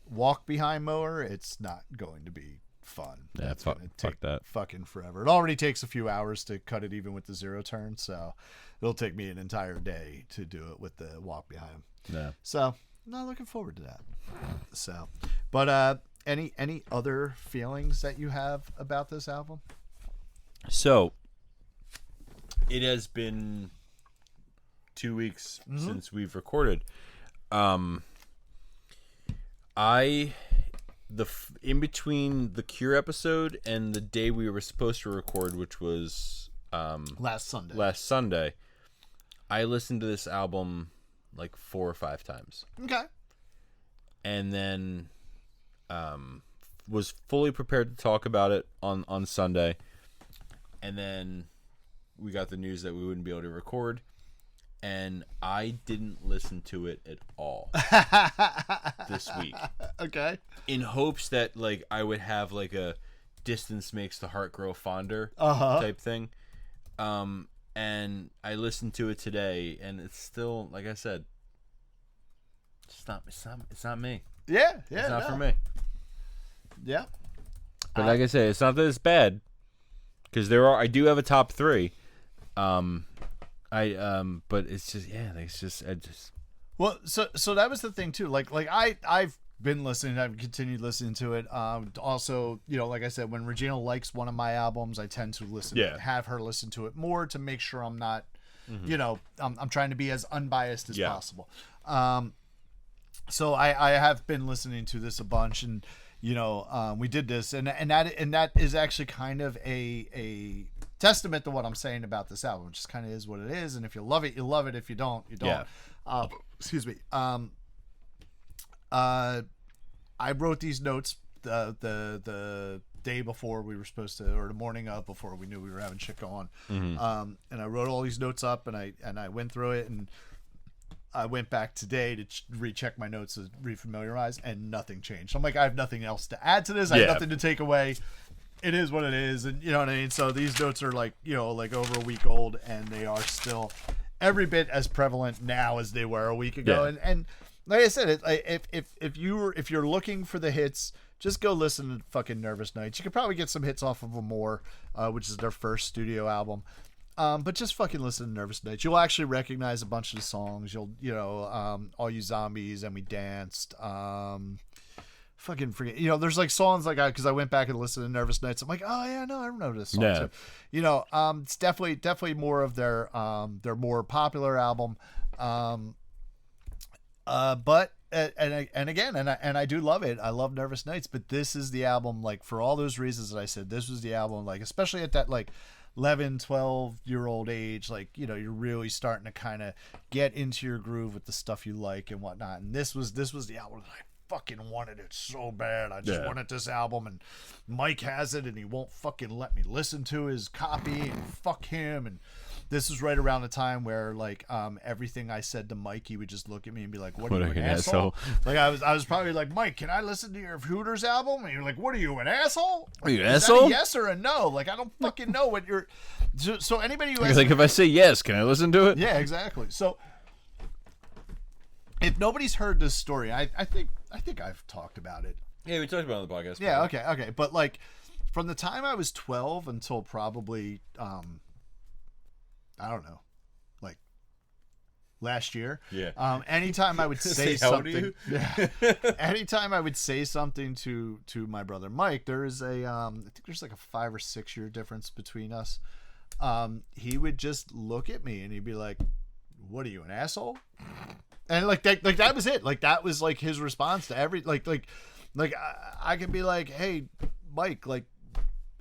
Speaker 1: walk behind mower, it's not going to be fun.
Speaker 2: Yeah, fuck that.
Speaker 1: Fucking forever. It already takes a few hours to cut it even with the zero turn, so it'll take me an entire day to do it with the walk behind. Yeah. So not looking forward to that. So, but any other feelings that you have about this album?
Speaker 2: So, it has been 2 weeks since we've recorded. In between the Cure episode and the day we were supposed to record, which was
Speaker 1: last
Speaker 2: Sunday, I listened to this album like 4 or 5 times.
Speaker 1: Okay.
Speaker 2: And then was fully prepared to talk about it on Sunday. And then we got the news that we wouldn't be able to record, and I didn't listen to it at all this week.
Speaker 1: Okay.
Speaker 2: In hopes that like I would have like a distance makes the heart grow fonder type thing. And I listened to it today, and it's still, like I said, it's not me.
Speaker 1: Yeah,
Speaker 2: it's not for me.
Speaker 1: Yeah.
Speaker 2: But like I say, it's not that it's bad. Because I do have a top 3, but it's just,
Speaker 1: Well, so that was the thing too. Like I've been listening, I've continued listening to it. Also, like I said, when Regina likes one of my albums, I tend to have her listen to it more to make sure I'm not, I'm trying to be as unbiased as possible. So I have been listening to this a bunch and. We did this, and that is actually kind of a testament to what I'm saying about this album. It just kind of is what it is, and if you love it, you love it. If you don't, you don't. Yeah. Excuse me. I wrote these notes the day before we were supposed to, or the morning of before we knew we were having shit going. Mm-hmm. And I wrote all these notes up, and I went through it and. I went back today to recheck my notes to refamiliarize, and nothing changed. I'm like, I have nothing else to add to this. I have nothing to take away. It is what it is, and you know what I mean. So these notes are like over a week old, and they are still every bit as prevalent now as they were a week ago. Yeah. And like I said, if you're looking for the hits, just go listen to fucking Nervous Nights. You could probably get some hits off of Amore, which is their first studio album. But just fucking listen to Nervous Nights. You'll actually recognize a bunch of the songs. All You Zombies, and We Danced. Fucking forget. There's like songs like because I went back and listened to Nervous Nights. I'm like, oh yeah, no, I remember this song too. It's definitely more of their more popular album. But I do love it. I love Nervous Nights, but this is the album like for all those reasons that I said. This was the album like especially at that like 11, 12-year-old age, like, you're really starting to kind of get into your groove with the stuff you like and whatnot. And this was the album that I fucking wanted it so bad. I just wanted this album, and Mike has it, and he won't fucking let me listen to his copy, and fuck him. And this was right around the time where like everything I said to Mike, he would just look at me and be like, "What are you, an asshole?" Like I was probably like, "Mike, can I listen to your Hooters album?" And you're like, "What are you, an asshole?
Speaker 2: Are you an
Speaker 1: Is
Speaker 2: asshole?
Speaker 1: that a yes or a no?" Like I don't fucking know what you're. So anybody who has
Speaker 2: like, if I say yes, can I listen to it?
Speaker 1: yeah, exactly. So if nobody's heard this story, I think I've talked about it.
Speaker 2: Yeah, we talked about it on the podcast.
Speaker 1: Yeah, okay. But like from the time I was 12 until probably I don't know, like last year.
Speaker 2: Yeah.
Speaker 1: Anytime I would say
Speaker 2: How old are
Speaker 1: something,
Speaker 2: you?
Speaker 1: yeah. Anytime I would say something to my brother Mike, there is I think there's like a 5 or 6 year difference between us. He would just look at me and he'd be like, "What are you, an asshole?" And like that was it. Like that was like his response to every like I could be like, "Hey, Mike, like,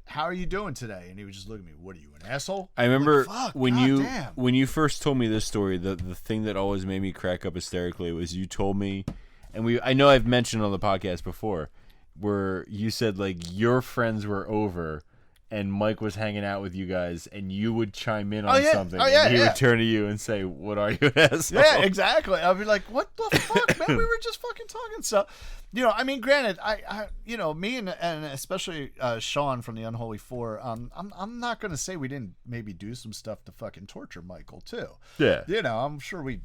Speaker 1: how are you doing today?" And he would just look at me, "What are you, an asshole?"
Speaker 2: I remember
Speaker 1: like,
Speaker 2: when
Speaker 1: damn.
Speaker 2: you first told me this story, the thing that always made me crack up hysterically was you told me, and I know I've mentioned on the podcast before, where you said like your friends were over and Mike was hanging out with you guys, and you would chime in on something, and he would turn to you and say, "What are you, an asshole?"
Speaker 1: Yeah, exactly. I'd be like, "What the fuck, man? We were just fucking talking." So, I mean, granted, I me and especially Sean from the Unholy Four, I'm not gonna say we didn't maybe do some stuff to fucking torture Michael too.
Speaker 2: Yeah.
Speaker 1: I'm sure we,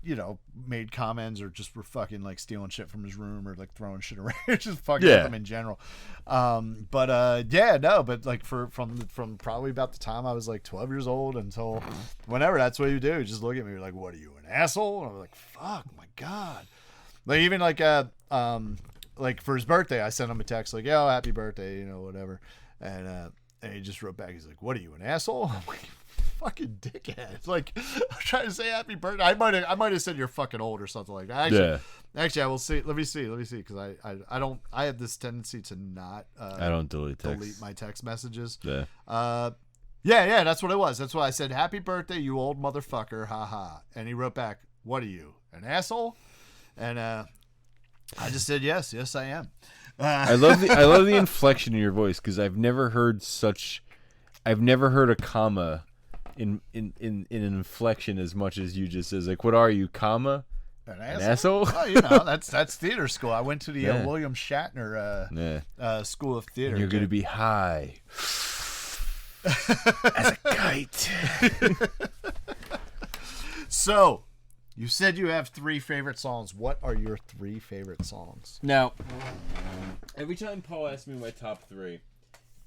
Speaker 1: made comments or just were fucking like stealing shit from his room or like throwing shit around, just fucking with him in general. But like from probably about the time I was like 12 years old until whenever, that's what you do. You just look at me, you're like, "What are you, an asshole?" And I'm like, "Fuck, my God." Like even like for his birthday, I sent him a text like, "Yo, happy birthday," whatever. And he just wrote back, he's like, "What are you, an asshole?" I'm like, "Fucking dickhead." Like, I'm trying to say happy birthday. I might have said you're fucking old or something like that. Actually, I will see. Let me see, because I don't. I have this tendency to not.
Speaker 2: I don't delete
Speaker 1: my text messages.
Speaker 2: Yeah.
Speaker 1: Yeah. That's what it was. That's why I said, "Happy birthday, you old motherfucker." Ha. And he wrote back, "What are you, an asshole?" And I just said, yes, I am.
Speaker 2: I love the inflection in your voice, because I've never heard a comma in an inflection as much as you just says, like, "What are you, comma? An asshole?"
Speaker 1: Oh, that's theater school. I went to the William Shatner School of Theater.
Speaker 2: And you're going to be high as a kite.
Speaker 1: So, you said you have 3 favorite songs. What are your 3 favorite songs?
Speaker 2: Now, every time Paul asks me my top 3,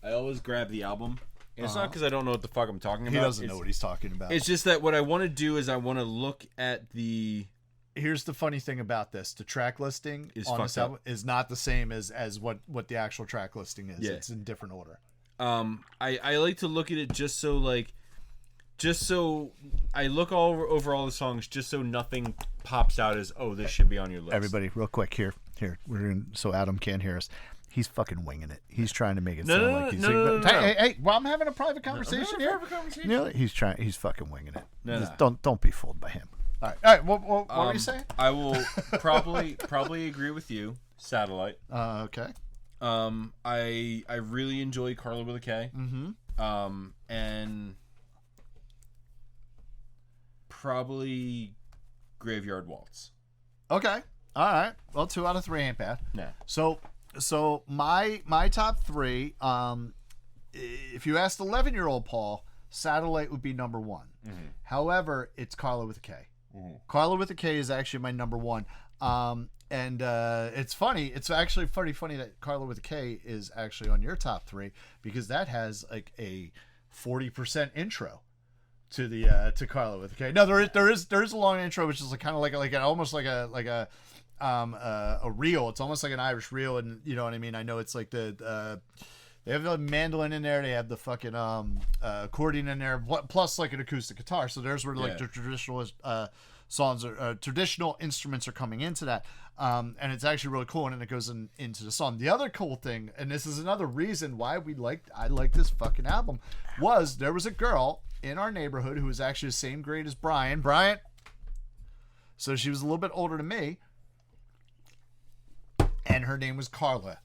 Speaker 2: I always grab the album. And it's not because I don't know what the fuck I'm talking about.
Speaker 1: He doesn't know what he's talking about.
Speaker 2: It's just that what I want to do is I want to look at the...
Speaker 1: Here's the funny thing about this. The track listing
Speaker 2: on this album
Speaker 1: is not the same as what the actual track listing is.
Speaker 2: Yeah.
Speaker 1: It's in different order.
Speaker 2: I like to look at it just so I look over all the songs just so nothing pops out as, "Oh, this should be on your list."
Speaker 1: Everybody, real quick, here, so Adam can't hear us. He's fucking winging it. He's trying to make it sound like he's...
Speaker 2: No.
Speaker 1: Hey, well, I'm having a private conversation here. He's fucking winging it. Don't be fooled by him. All right. What were you saying?
Speaker 2: I will probably agree with you. Satellite.
Speaker 1: Okay.
Speaker 2: I really enjoy Carla with a K.
Speaker 1: Mm-hmm.
Speaker 2: And probably Graveyard Waltz.
Speaker 1: Okay. All right. Well, 2 out of 3 ain't bad.
Speaker 2: No.
Speaker 1: So my top 3. If you asked 11-year-old Paul, Satellite would be number 1.
Speaker 2: Mm-hmm.
Speaker 1: However, it's Carla with a K.
Speaker 2: Mm-hmm.
Speaker 1: Carla with a K is actually my number 1. And it's funny. It's actually funny that Carla with a K is actually on your top 3, because that has like a 40% intro to the to Carla with a K. No, there is a long intro, which is like kind of like almost like a reel. It's almost like an Irish reel, and you know what I mean. I know it's like they have the mandolin in there. They have the fucking accordion in there, plus like an acoustic guitar. So there's where like the traditional songs or traditional instruments are coming into that, and it's actually really cool. And then it goes into the song. The other cool thing, and this is another reason why I like this fucking album, was there was a girl in our neighborhood who was actually the same grade as Brian. So she was a little bit older than me, and her name was Carla,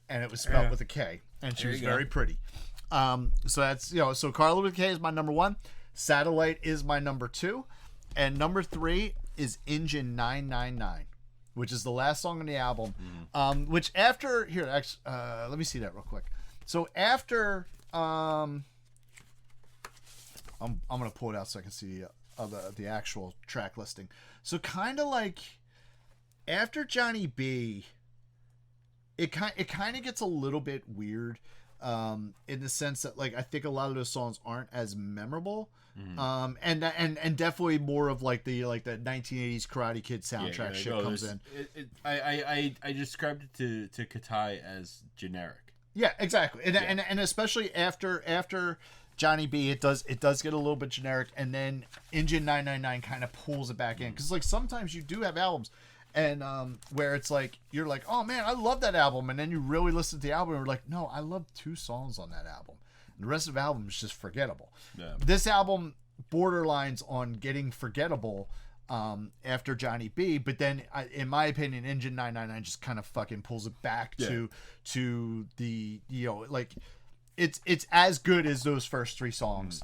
Speaker 1: and it was spelled with a K, and she was very pretty. So that's so Carla with a K is my number 1. Satellite is my number 2, and number 3 is Engine 999, which is the last song on the album. Which after here, actually, let me see that real quick. So after, I'm gonna pull it out so I can see the actual track listing. So kind of like after Johnny B, it kind of gets a little bit weird, in the sense that like I think a lot of those songs aren't as memorable, and definitely more of like the 1980s Karate Kid soundtrack shit comes in.
Speaker 2: I described it to Katai as generic.
Speaker 1: Yeah, exactly, and especially after Johnny B, it does get a little bit generic, and then Engine 999 kind of pulls it back in, because like sometimes you do have albums. And where it's like, you're like, oh man, I love that album. And then you really listen to the album and you're like, no, I love 2 songs on that album. And the rest of the album is just forgettable. Yeah. This album borderlines on getting forgettable after Johnny B. But then, in my opinion, Engine 999 just kind of fucking pulls it back to the, like, it's as good as those first 3 songs.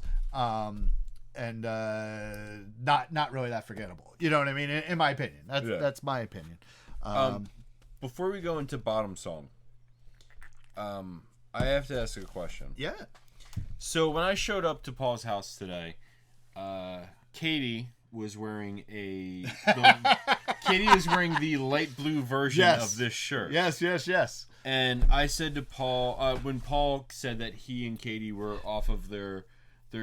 Speaker 1: And not really that forgettable. You know what I mean? In my opinion. That's my opinion.
Speaker 2: Before we go into bottom song, I have to ask a question.
Speaker 1: Yeah.
Speaker 2: So when I showed up to Paul's house today, Katie was wearing Katie was wearing the light blue version of this shirt.
Speaker 1: Yes.
Speaker 2: And I said to Paul, when Paul said that he and Katie were off of their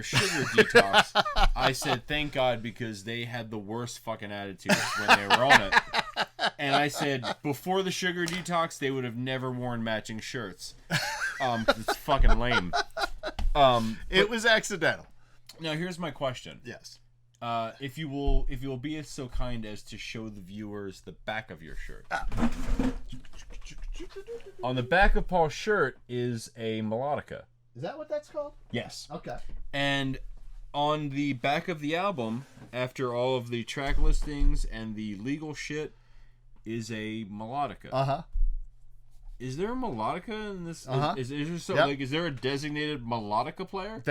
Speaker 2: sugar detox, I said, thank God, because they had the worst fucking attitudes when they were on it. And I said, before the sugar detox, they would have never worn matching shirts. It's fucking lame.
Speaker 1: It was accidental.
Speaker 2: Now, here's my question.
Speaker 1: Yes.
Speaker 2: If you will be so kind as to show the viewers the back of your shirt. On the back of Paul's shirt is a melodica.
Speaker 1: Is that what that's called?
Speaker 2: Yes.
Speaker 1: Okay.
Speaker 2: And on the back of the album, after all of the track listings and the legal shit, is a melodica.
Speaker 1: Uh-huh.
Speaker 2: Is there a melodica in this?
Speaker 1: Uh-huh.
Speaker 2: Is there a designated melodica player?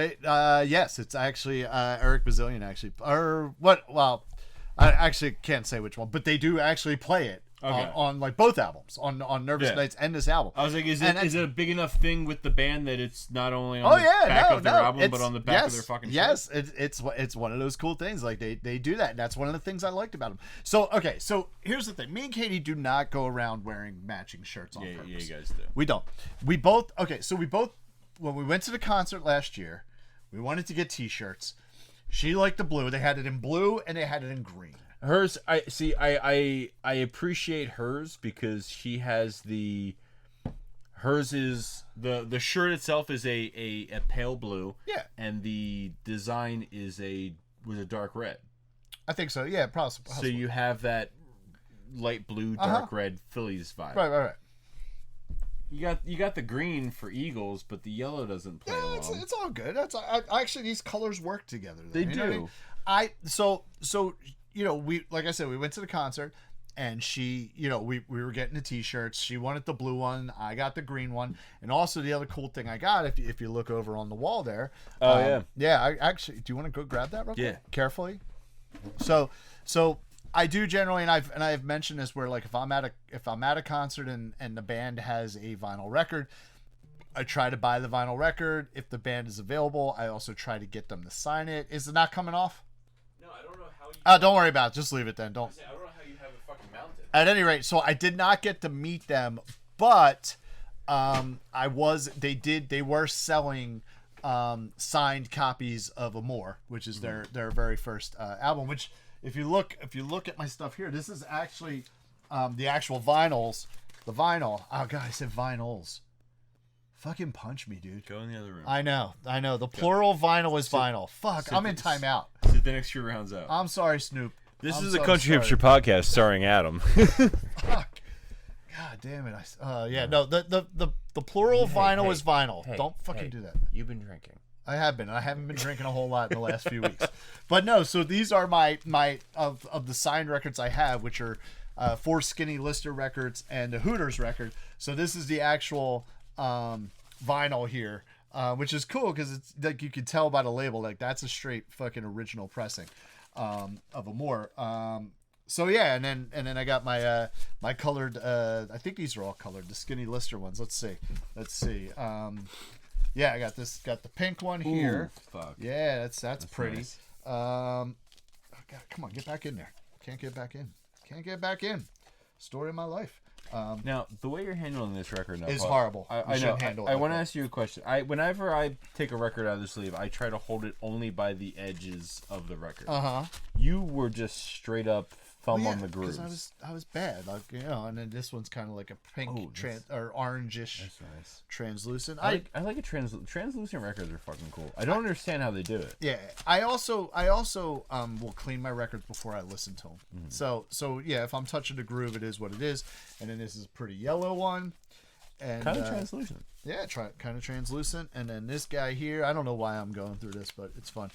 Speaker 1: Yes, it's actually Eric Bazillion, actually. Or what? Well, I actually can't say which one, but they do actually play it. Okay. On like both albums, on Nervous Nights and this album.
Speaker 2: I was like, is it a big enough thing with the band that it's not only on the back of their album, but on the back of their fucking shirt?
Speaker 1: Yes, it's one of those cool things. Like they do that, and that's one of the things I liked about them. So here's the thing: me and Katie do not go around wearing matching shirts on purpose.
Speaker 2: Yeah, you guys do.
Speaker 1: We don't. We both when we went to the concert last year, we wanted to get T-shirts. She liked the blue. They had it in blue and they had it in green.
Speaker 2: Hers, I appreciate hers because she has hers is the shirt itself is a pale blue.
Speaker 1: Yeah.
Speaker 2: And the design was a dark red.
Speaker 1: I think so. Yeah, possibly.
Speaker 2: So you have that light blue, dark red Phillies vibe.
Speaker 1: Right.
Speaker 2: You got the green for Eagles, but the yellow doesn't play along.
Speaker 1: It's all good. Actually these colors work together.
Speaker 2: They do.
Speaker 1: So we, like I said, we went to the concert, and she, we were getting the T-shirts. She wanted the blue one. I got the green one. And also the other cool thing I got, if you look over on the wall there.
Speaker 2: Oh, yeah.
Speaker 1: Yeah, I actually, do you want to go grab that real quick?
Speaker 2: Yeah.
Speaker 1: Carefully. So I do generally, and I've mentioned this, where like if I'm at a concert and the band has a vinyl record, I try to buy the vinyl record. If the band is available, I also try to get them to sign it. Is it not coming off? Don't worry about it. Just leave it then.
Speaker 2: I don't know how you have it fucking mounted.
Speaker 1: At any rate, so I did not get to meet them, but they were selling signed copies of Amore, which is their very first album. Which, if you look at my stuff here, this is actually the actual vinyls. The vinyl. Oh god, I said vinyls. Fucking punch me, dude.
Speaker 2: Go in the other room.
Speaker 1: I know. The plural vinyl is vinyl. Fuck, I'm in timeout.
Speaker 2: Sit the next few rounds out.
Speaker 1: I'm sorry, Snoop.
Speaker 2: This is a Country Hipster podcast starring Adam.
Speaker 1: Fuck. God damn it. The plural vinyl is vinyl. Don't fucking do that.
Speaker 2: You've been drinking.
Speaker 1: I have been. I haven't been drinking a whole lot in the last few weeks. But no, so these are my of the signed records I have, which are 4 Skinny Lister records and a Hooters record. So this is the actual vinyl here which is cool because it's like you could tell by the label, like that's a straight fucking original pressing of Amore. So yeah, and then I got my my colored. I think these are all colored. The Skinny Lister ones. Let's see. Yeah, I got the pink one here.
Speaker 2: Ooh, fuck.
Speaker 1: Yeah, that's pretty.
Speaker 2: Nice.
Speaker 1: Oh God, come on, get back in there. Can't get back in. Story of my life.
Speaker 2: Now, the way you're handling this record now,
Speaker 1: is
Speaker 2: Paul,
Speaker 1: horrible.
Speaker 2: I know. I want to ask you a question. Whenever I take a record out of the sleeve, I try to hold it only by the edges of the record. You were just straight up thumb on the grooves.
Speaker 1: Because I was bad, like and then this one's kind of like a pink or orangish.
Speaker 2: That's nice.
Speaker 1: Translucent.
Speaker 2: I like a translucent records are fucking cool. I don't understand how they do it.
Speaker 1: Yeah, I also will clean my records before I listen to them. So yeah, if I'm touching the groove, it is what it is. And then this is a pretty yellow one, and
Speaker 2: Kind of translucent.
Speaker 1: yeah, kind of translucent. And then this guy here, I don't know why I'm going through this, but it's fun.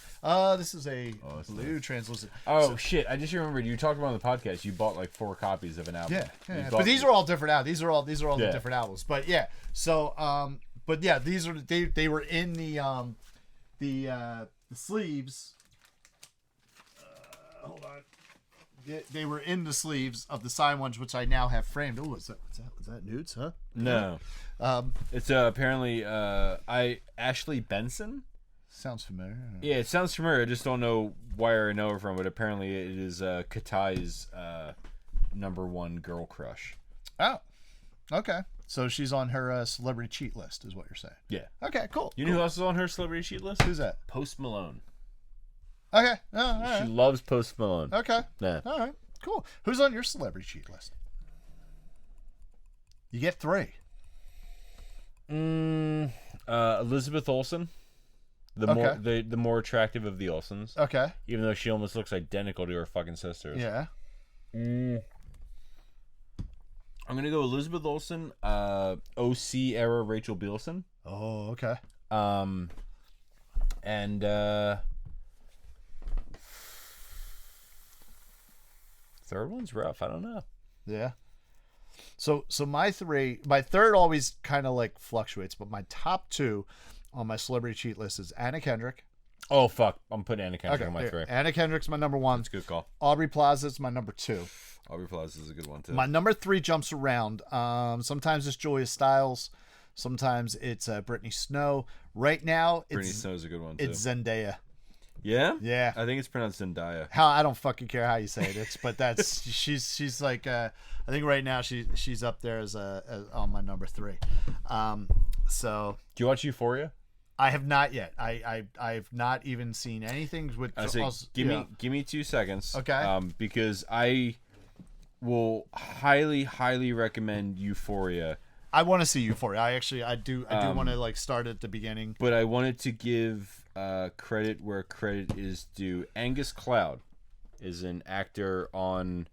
Speaker 1: This is a blue translucent.
Speaker 2: Oh shit! I just remembered you talked about on the podcast. You bought like 4 copies of an album.
Speaker 1: Yeah. But these are all different albums. These are all the different albums. But yeah, so but yeah, these are they were in the sleeves. Hold on. They were in the sleeves of the signed ones, which I now have framed. Oh, is that nudes? Huh?
Speaker 2: No. It's apparently Ashley Benson.
Speaker 1: Sounds familiar.
Speaker 2: Yeah, it sounds familiar. I just don't know where I know her from, but apparently it is Katai's #1 girl crush.
Speaker 1: Oh, okay. So she's on her celebrity cheat list, is what you're saying?
Speaker 2: Yeah.
Speaker 1: Okay, cool.
Speaker 2: You know who else is on her celebrity cheat list?
Speaker 1: Who's that?
Speaker 2: Post Malone.
Speaker 1: Okay. Oh, all right.
Speaker 2: She loves Post Malone.
Speaker 1: Okay.
Speaker 2: Yeah.
Speaker 1: All right. Cool. Who's on your celebrity cheat list? You get 3.
Speaker 2: Elizabeth Olsen. The more attractive of the Olsens.
Speaker 1: Okay.
Speaker 2: Even though she almost looks identical to her fucking sisters.
Speaker 1: Yeah.
Speaker 2: I'm gonna go Elizabeth Olsen, OC era Rachel Bilson.
Speaker 1: Oh, okay.
Speaker 2: And third one's rough. I don't know.
Speaker 1: Yeah. So my third always kind of like fluctuates, but my top 2 on my celebrity cheat list is Anna Kendrick.
Speaker 2: Oh fuck! I'm putting Anna Kendrick on my 3.
Speaker 1: Anna Kendrick's my #1.
Speaker 2: That's a good call.
Speaker 1: Aubrey Plaza's my #2.
Speaker 2: Aubrey Plaza is a good one too.
Speaker 1: My #3 jumps around. Sometimes it's Julia Stiles. Sometimes it's Brittany Snow. Right now,
Speaker 2: Brittany Snow's a good one too.
Speaker 1: It's Zendaya.
Speaker 2: Yeah?
Speaker 1: Yeah.
Speaker 2: I think it's pronounced Zendaya.
Speaker 1: I don't fucking care how you say it. But that's she's like I think right now she's up there as on my #3. So
Speaker 2: do you watch Euphoria?
Speaker 1: I have not yet. I've not even seen anything with.
Speaker 2: Give me 2 seconds.
Speaker 1: Okay.
Speaker 2: Because I will highly recommend Euphoria.
Speaker 1: I want to see Euphoria. I do want to like start at the beginning.
Speaker 2: But I wanted to give credit where credit is due. Angus Cloud is an actor on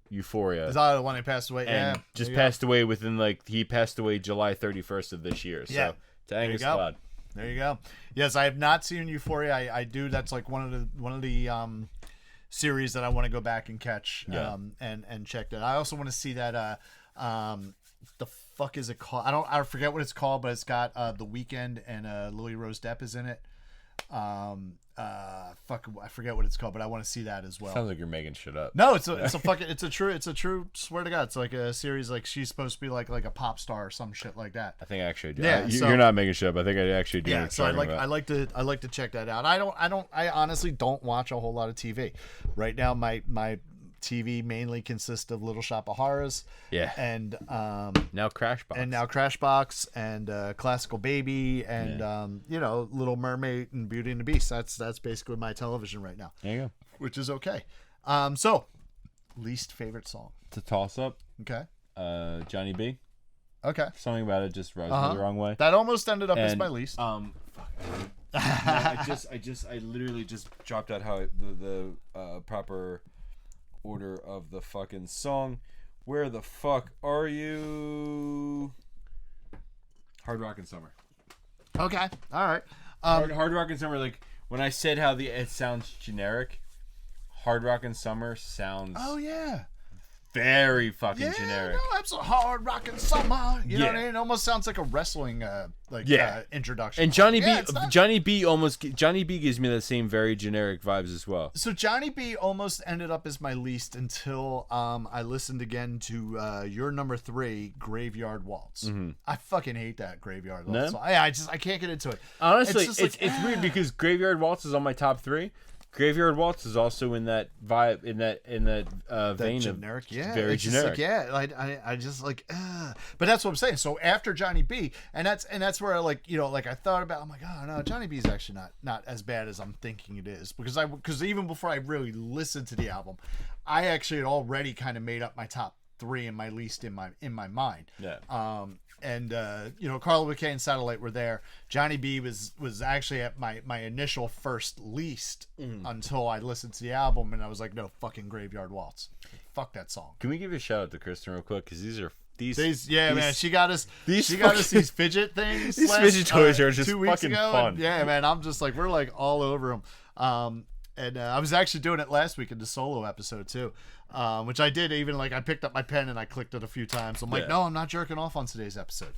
Speaker 2: Euphoria.
Speaker 1: Is that the one that passed away?
Speaker 2: And just passed away he passed away July 31st of this year. So to Angus Cloud.
Speaker 1: There you go. Yes, I have not seen Euphoria. I do. That's like one of the series that I want to go back and catch. And check that. I also want to see that. The fuck is it called? I forget what it's called, but it's got The Weeknd and Lily Rose Depp is in it. I forget what it's called, but I want to see that as well.
Speaker 2: Sounds like you're making shit up.
Speaker 1: No, it's a true. Swear to God, it's like a series. Like she's supposed to be like a pop star or some shit like that.
Speaker 2: I think I actually do.
Speaker 1: Yeah,
Speaker 2: you're not making shit up. I think I actually do.
Speaker 1: Yeah, so I like to check that out. I honestly don't watch a whole lot of TV. Right now, my TV mainly consists of Little Shop of Horrors.
Speaker 2: Yeah.
Speaker 1: And
Speaker 2: now Crashbox.
Speaker 1: And now Crashbox and Classical Baby and Little Mermaid and Beauty and the Beast. That's basically my television right now.
Speaker 2: There you go.
Speaker 1: Which is okay. So least favorite song.
Speaker 2: It's a toss up.
Speaker 1: Okay.
Speaker 2: Johnny B.
Speaker 1: Okay.
Speaker 2: Something about it just rubs me the wrong way.
Speaker 1: That almost ended up as my least.
Speaker 2: Fuck. I literally just dropped out how the proper order of the fucking song. Where the fuck are you? Hard Rock and Summer.
Speaker 1: Okay. All right.
Speaker 2: Hard Rock and Summer, like when I said how it sounds generic, Hard Rock and Summer sounds
Speaker 1: oh yeah
Speaker 2: very fucking generic.
Speaker 1: No, it's a hard rockin' summer. You know what I mean? It almost sounds like a wrestling introduction.
Speaker 2: And Johnny B gives me the same very generic vibes as well.
Speaker 1: So Johnny B almost ended up as my least until I listened again to your number 3, Graveyard Waltz.
Speaker 2: Mm-hmm.
Speaker 1: I fucking hate that Graveyard Waltz.
Speaker 2: No?
Speaker 1: I can't get into it.
Speaker 2: Honestly, it's weird because Graveyard Waltz is on my top 3. Graveyard Waltz is also in that vibe, in that vein
Speaker 1: generic,
Speaker 2: of very generic.
Speaker 1: I just like, but that's what I'm saying. So after Johnny B, and that's where I thought about. I'm like, oh no, Johnny B is actually not as bad as I'm thinking it is, because even before I really listened to the album, I actually had already kind of made up my top 3 and my least in my mind.
Speaker 2: Yeah.
Speaker 1: Carla McKay and Satellite were there. Johnny B was actually at my initial first least until I listened to the album, and I was like, no, fucking Graveyard Waltz. Fuck that song.
Speaker 2: Can we give a shout out to Kristen real quick? Because
Speaker 1: man, she got us these fidget things.
Speaker 2: These fidget toys are just
Speaker 1: 2 weeks
Speaker 2: fucking
Speaker 1: ago,
Speaker 2: fun.
Speaker 1: Yeah, man, I'm just like, we're like all over them. And I was actually doing it last week in the solo episode too, which I did. Even I picked up my pen and I clicked it a few times. I'm like, no, I'm not jerking off on today's episode.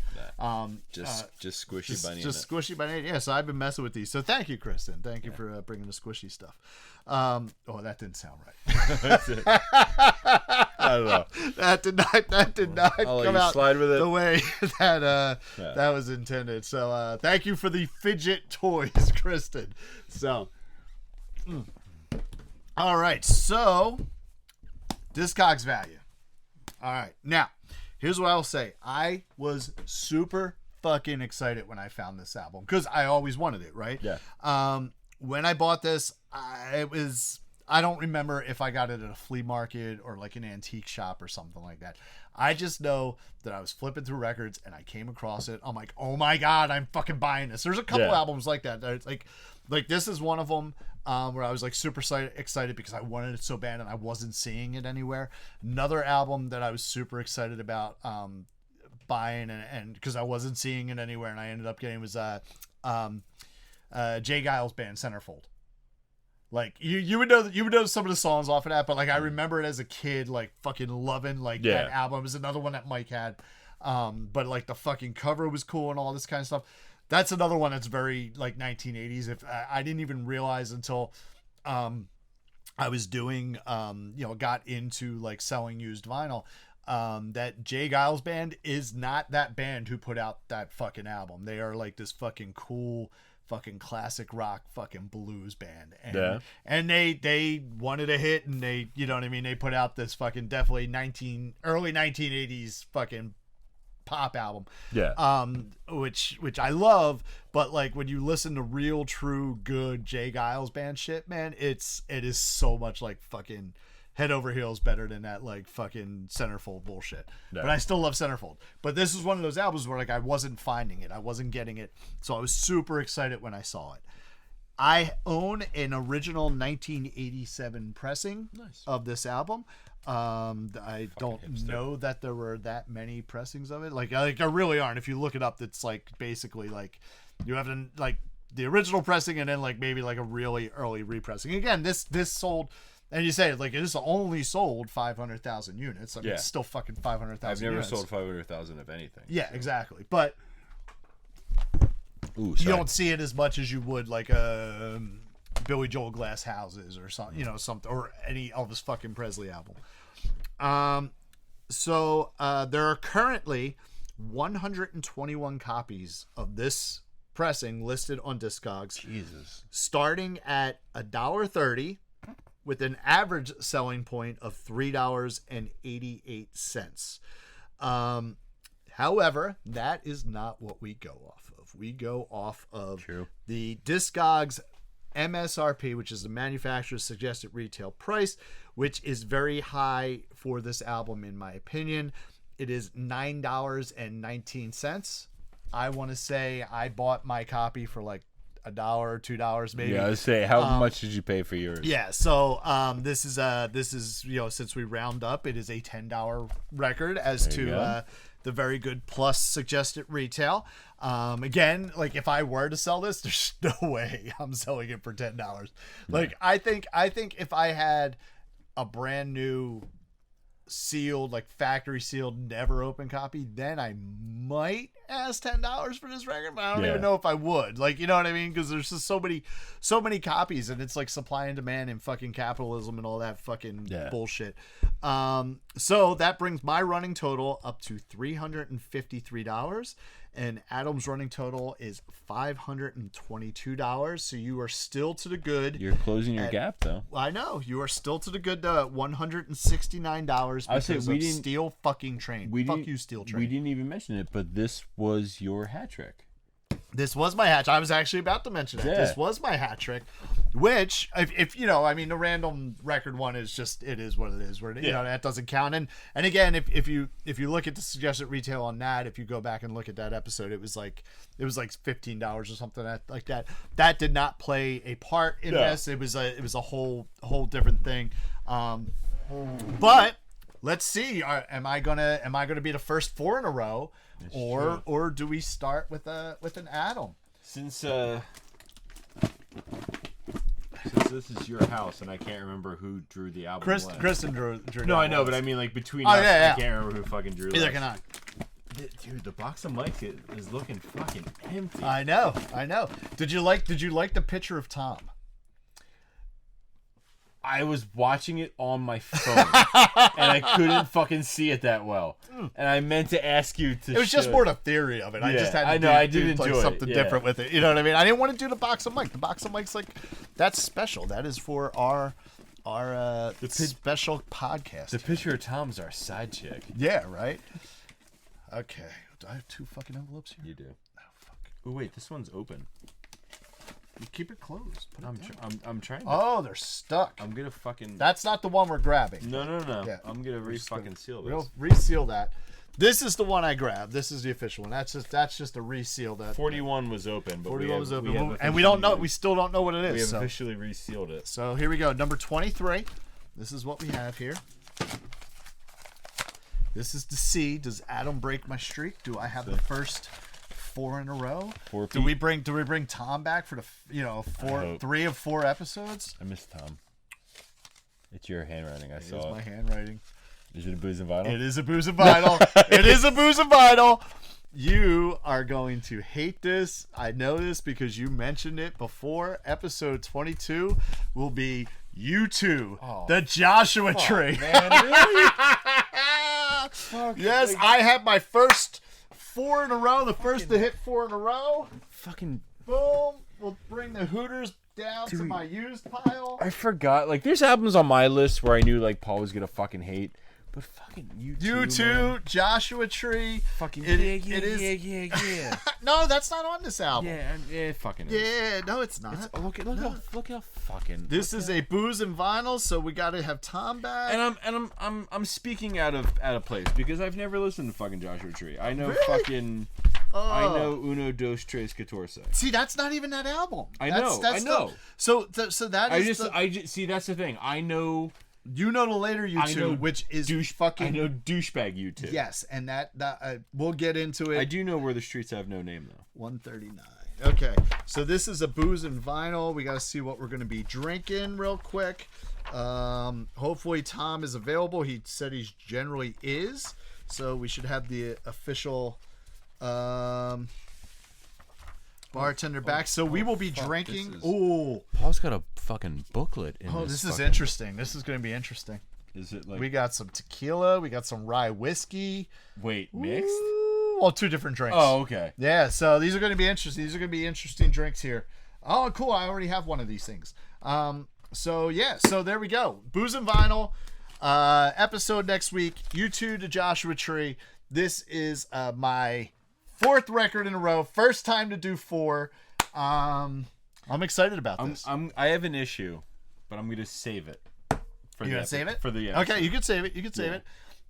Speaker 2: Just squishy bunny.
Speaker 1: Just squishy bunny. Yeah, so I've been messing with these. So thank you, Kristen. Thank you for bringing the squishy stuff. That didn't sound right.
Speaker 2: That's it. I don't know.
Speaker 1: That did not come out
Speaker 2: slide with it
Speaker 1: the way that was intended. So thank you for the fidget toys, Kristen. So. All right, so Discogs value. All right, now here's what I'll say. I was super fucking excited when I found this album because I always wanted it, right?
Speaker 2: Yeah.
Speaker 1: When I bought this, I don't remember if I got it at a flea market or like an antique shop or something like that. I just know that I was flipping through records and I came across it. I'm like, oh my God, I'm fucking buying this. There's a couple albums like that. It's like this is one of them where I was like super excited because I wanted it so bad and I wasn't seeing it anywhere. Another album that I was super excited about buying and because I wasn't seeing it anywhere and I ended up getting was Jay Giles' band Centerfold. Like you would know some of the songs off of that, but like I remember it as a kid, like fucking loving that album. It was another one that Mike had, but like the fucking cover was cool and all this kind of stuff. That's another one that's very like 1980s. If I didn't even realize until I was doing got into like selling used vinyl, that Jay Giles band is not that band who put out that fucking album. They are like this fucking cool fucking classic rock fucking blues band, and they wanted a hit, and they, you know what I mean, they put out this fucking definitely early 1980s fucking pop album, which I love, but like when you listen to real true good Jay Giles band shit, man, it is so much like fucking head over heels better than that like fucking Centerfold bullshit. But I still love Centerfold. But this is one of those albums where like I wasn't finding it, I wasn't getting it, so I was super excited when I saw it. I own an original 1987 pressing of this album. I don't know that there were that many pressings of it. Like there really aren't. If you look it up, it's like basically like you have to like the original pressing and then like maybe like a really early repressing. Again, this sold. And you say, like, it is only sold 500,000 units. I mean, it's still fucking 500,000
Speaker 2: I've never
Speaker 1: units.
Speaker 2: sold 500,000 of anything.
Speaker 1: Yeah, so. Exactly. But you don't see it as much as you would, like, Billy Joel Glass Houses or something, something, or any Elvis fucking Presley album. So there are currently 121 copies of this pressing listed on Discogs.
Speaker 2: Jesus. Starting
Speaker 1: at $1.30. With an average selling point of $3.88. However, that is not what we go off of. We go off of the Discogs MSRP, which is the manufacturer's suggested retail price, which is very high for this album, in my opinion. It is $9.19. I want to say I bought my copy for like $1 or $2 maybe.
Speaker 2: Yeah, I was say how much did you pay for yours?
Speaker 1: Yeah, so this is since we round up, it is a $10 record as to the very good plus suggested retail. Again, like if I were to sell this, there's no way I'm selling it for $10. Like I think if I had a brand new sealed, like factory sealed, never open copy, then I might ask $10 for this record, but I don't even know if I would. Like, you know what I mean? Because there's just so many copies, and it's like supply and demand and fucking capitalism and all that fucking bullshit. So that brings my running total up to $353, and Adam's running total is $522. So you are still to the good.
Speaker 2: You're closing your gap, though.
Speaker 1: I know you are still to the good. $169 because of Steel fucking Train. Fuck you, Steel Train.
Speaker 2: We didn't even mention it, but this was your hat trick.
Speaker 1: This was my hat trick. I was actually about to mention it.
Speaker 2: Yeah.
Speaker 1: This was my hat trick, which, if you know, I mean, the random record one is just, it is what it is. Where you know, that doesn't count. And again, if you look at the suggested retail on that, if you go back and look at that episode, it was like $15 or something like that. That did not play a part in this. It was a whole different thing. But let's see. Am I gonna be the first 4 in a row?
Speaker 2: That's
Speaker 1: or do we start with an Adam?
Speaker 2: Since this is your house and I can't remember who drew the album.
Speaker 1: Kristen drew.
Speaker 2: No, I know, but I mean like between us, I can't remember who fucking drew.
Speaker 1: Neither can I.
Speaker 2: Dude, the box of mics is looking fucking empty.
Speaker 1: I know. Did you like the picture of Tom?
Speaker 2: I was watching it on my phone, and I couldn't fucking see it that well. And I meant to ask you to.
Speaker 1: It was just more the theory of it. I just had to do something different with it. You know what I mean? I didn't want to do the box of mic. The box of mic's like, that's special. That is for our special podcast.
Speaker 2: The picture of Tom's our side chick.
Speaker 1: Yeah, right? Okay. Do I have 2 fucking envelopes here?
Speaker 2: You do.
Speaker 1: Oh, fuck.
Speaker 2: Oh, wait, this one's open.
Speaker 1: You keep it closed.
Speaker 2: I'm trying to.
Speaker 1: Oh, they're stuck.
Speaker 2: I'm gonna fucking.
Speaker 1: That's not the one we're grabbing.
Speaker 2: No.
Speaker 1: Yeah.
Speaker 2: I'm gonna fucking seal this.
Speaker 1: We'll reseal that. This is the one I grabbed. This is the official one. That's just a reseal. That
Speaker 2: 41 was open, but
Speaker 1: 41 was open, and we don't know. We still don't know what it is.
Speaker 2: We have officially resealed it.
Speaker 1: So here we go. Number 23. This is what we have here. This is to see, does Adam break my streak? Do I have the first 4 in a row? Do we bring Tom back for the 3 of 4 episodes?
Speaker 2: I miss Tom. It's your handwriting. I saw it.
Speaker 1: It is my handwriting.
Speaker 2: Is it a Booze and Vinyl?
Speaker 1: It is a Booze and Vinyl. It is a Booze and Vinyl. You are going to hate this. I know this because you mentioned it before. Episode 22 will be U2, the Joshua Tree.
Speaker 2: Man, really?
Speaker 1: Yes, I had my first 4 in a row. The first to hit 4 in a row.
Speaker 2: Fucking
Speaker 1: boom. We'll bring the Hooters down to my used pile.
Speaker 2: I forgot. Like, there's albums on my list where I knew like Paul was gonna fucking hate, but fucking
Speaker 1: U2, Joshua Tree.
Speaker 2: Fucking
Speaker 1: it
Speaker 2: is.
Speaker 1: No, that's not on this album.
Speaker 2: Yeah, it fucking is.
Speaker 1: Yeah, no, it's not.
Speaker 2: Look how fucking.
Speaker 1: This is a Booze and Vinyl, so we got to have Tom back.
Speaker 2: And I'm speaking out of place because I've never listened to fucking Joshua Tree. I know fucking. I know Uno Dos Tres Catorce.
Speaker 1: See, that's not even that album.
Speaker 2: I know.
Speaker 1: So that is.
Speaker 2: I just see. That's the thing. I know.
Speaker 1: You know the later U2, which is fucking.
Speaker 2: I know douchebag U2.
Speaker 1: Yes, and that we'll get into it.
Speaker 2: I do know where the streets have no name though.
Speaker 1: 139. Okay, so this is a Booze and Vinyl. We got to see what we're going to be drinking real quick. Hopefully Tom is available. He said he generally is, so we should have the official bartender back. So we will be drinking. Ooh,
Speaker 2: Paul's got a fucking booklet.
Speaker 1: This is interesting. This is going to be interesting.
Speaker 2: Is it like
Speaker 1: we got some tequila? We got some rye whiskey.
Speaker 2: Wait, mixed?
Speaker 1: Well, 2 different drinks.
Speaker 2: Oh, okay.
Speaker 1: Yeah, so these are going to be interesting. These are going to be interesting drinks here. Oh, cool. I already have one of these things. So there we go. Booze and Vinyl. Episode next week. U2 to Joshua Tree. This is my 4th record in a row. First time to do 4. I'm excited about this.
Speaker 2: I have an issue, but I'm going to save it.
Speaker 1: You gonna save it
Speaker 2: for the episode.
Speaker 1: Okay, you can save it. You can save it.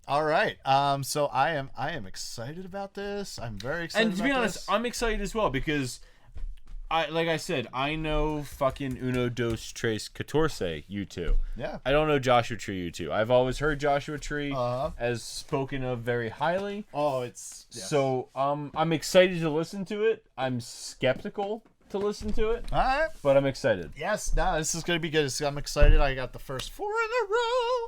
Speaker 1: All right. So I am excited about this. I'm very excited.
Speaker 2: And to be honest, I'm excited as well because like I said, I know fucking Uno Dos Tres Catorce U2.
Speaker 1: Yeah.
Speaker 2: I don't know Joshua Tree U2. I've always heard Joshua Tree as spoken of very highly.
Speaker 1: Oh, it's
Speaker 2: so I'm excited to listen to it. I'm skeptical to listen to it.
Speaker 1: All right.
Speaker 2: But I'm excited.
Speaker 1: Yes, no, this is going to be good. I'm excited. I got the first 4 in a row.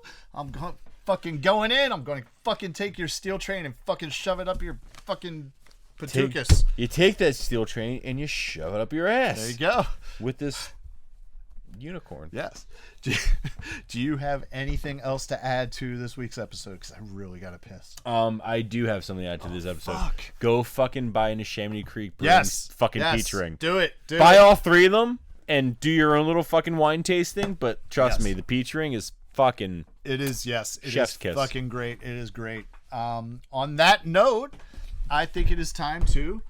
Speaker 1: fucking going in. I'm going to fucking take your steel train and fucking shove it up your fucking patukas.
Speaker 2: You take that steel train and you shove it up your ass.
Speaker 1: There you go.
Speaker 2: With this unicorn.
Speaker 1: Yes. Do you have anything else to add to this week's episode? Because I really got to piss.
Speaker 2: I do have something to add to this episode.
Speaker 1: Fuck.
Speaker 2: Go fucking buy a Neshaminy Creek Brewing's fucking peach ring.
Speaker 1: Do it.
Speaker 2: Buy all 3 of them and do your own little fucking wine tasting. But trust
Speaker 1: Yes.
Speaker 2: me, the peach ring is fucking...
Speaker 1: It is, yes. It
Speaker 2: chef's
Speaker 1: is
Speaker 2: kiss.
Speaker 1: fucking great. It is great. On that note, I think it is time to...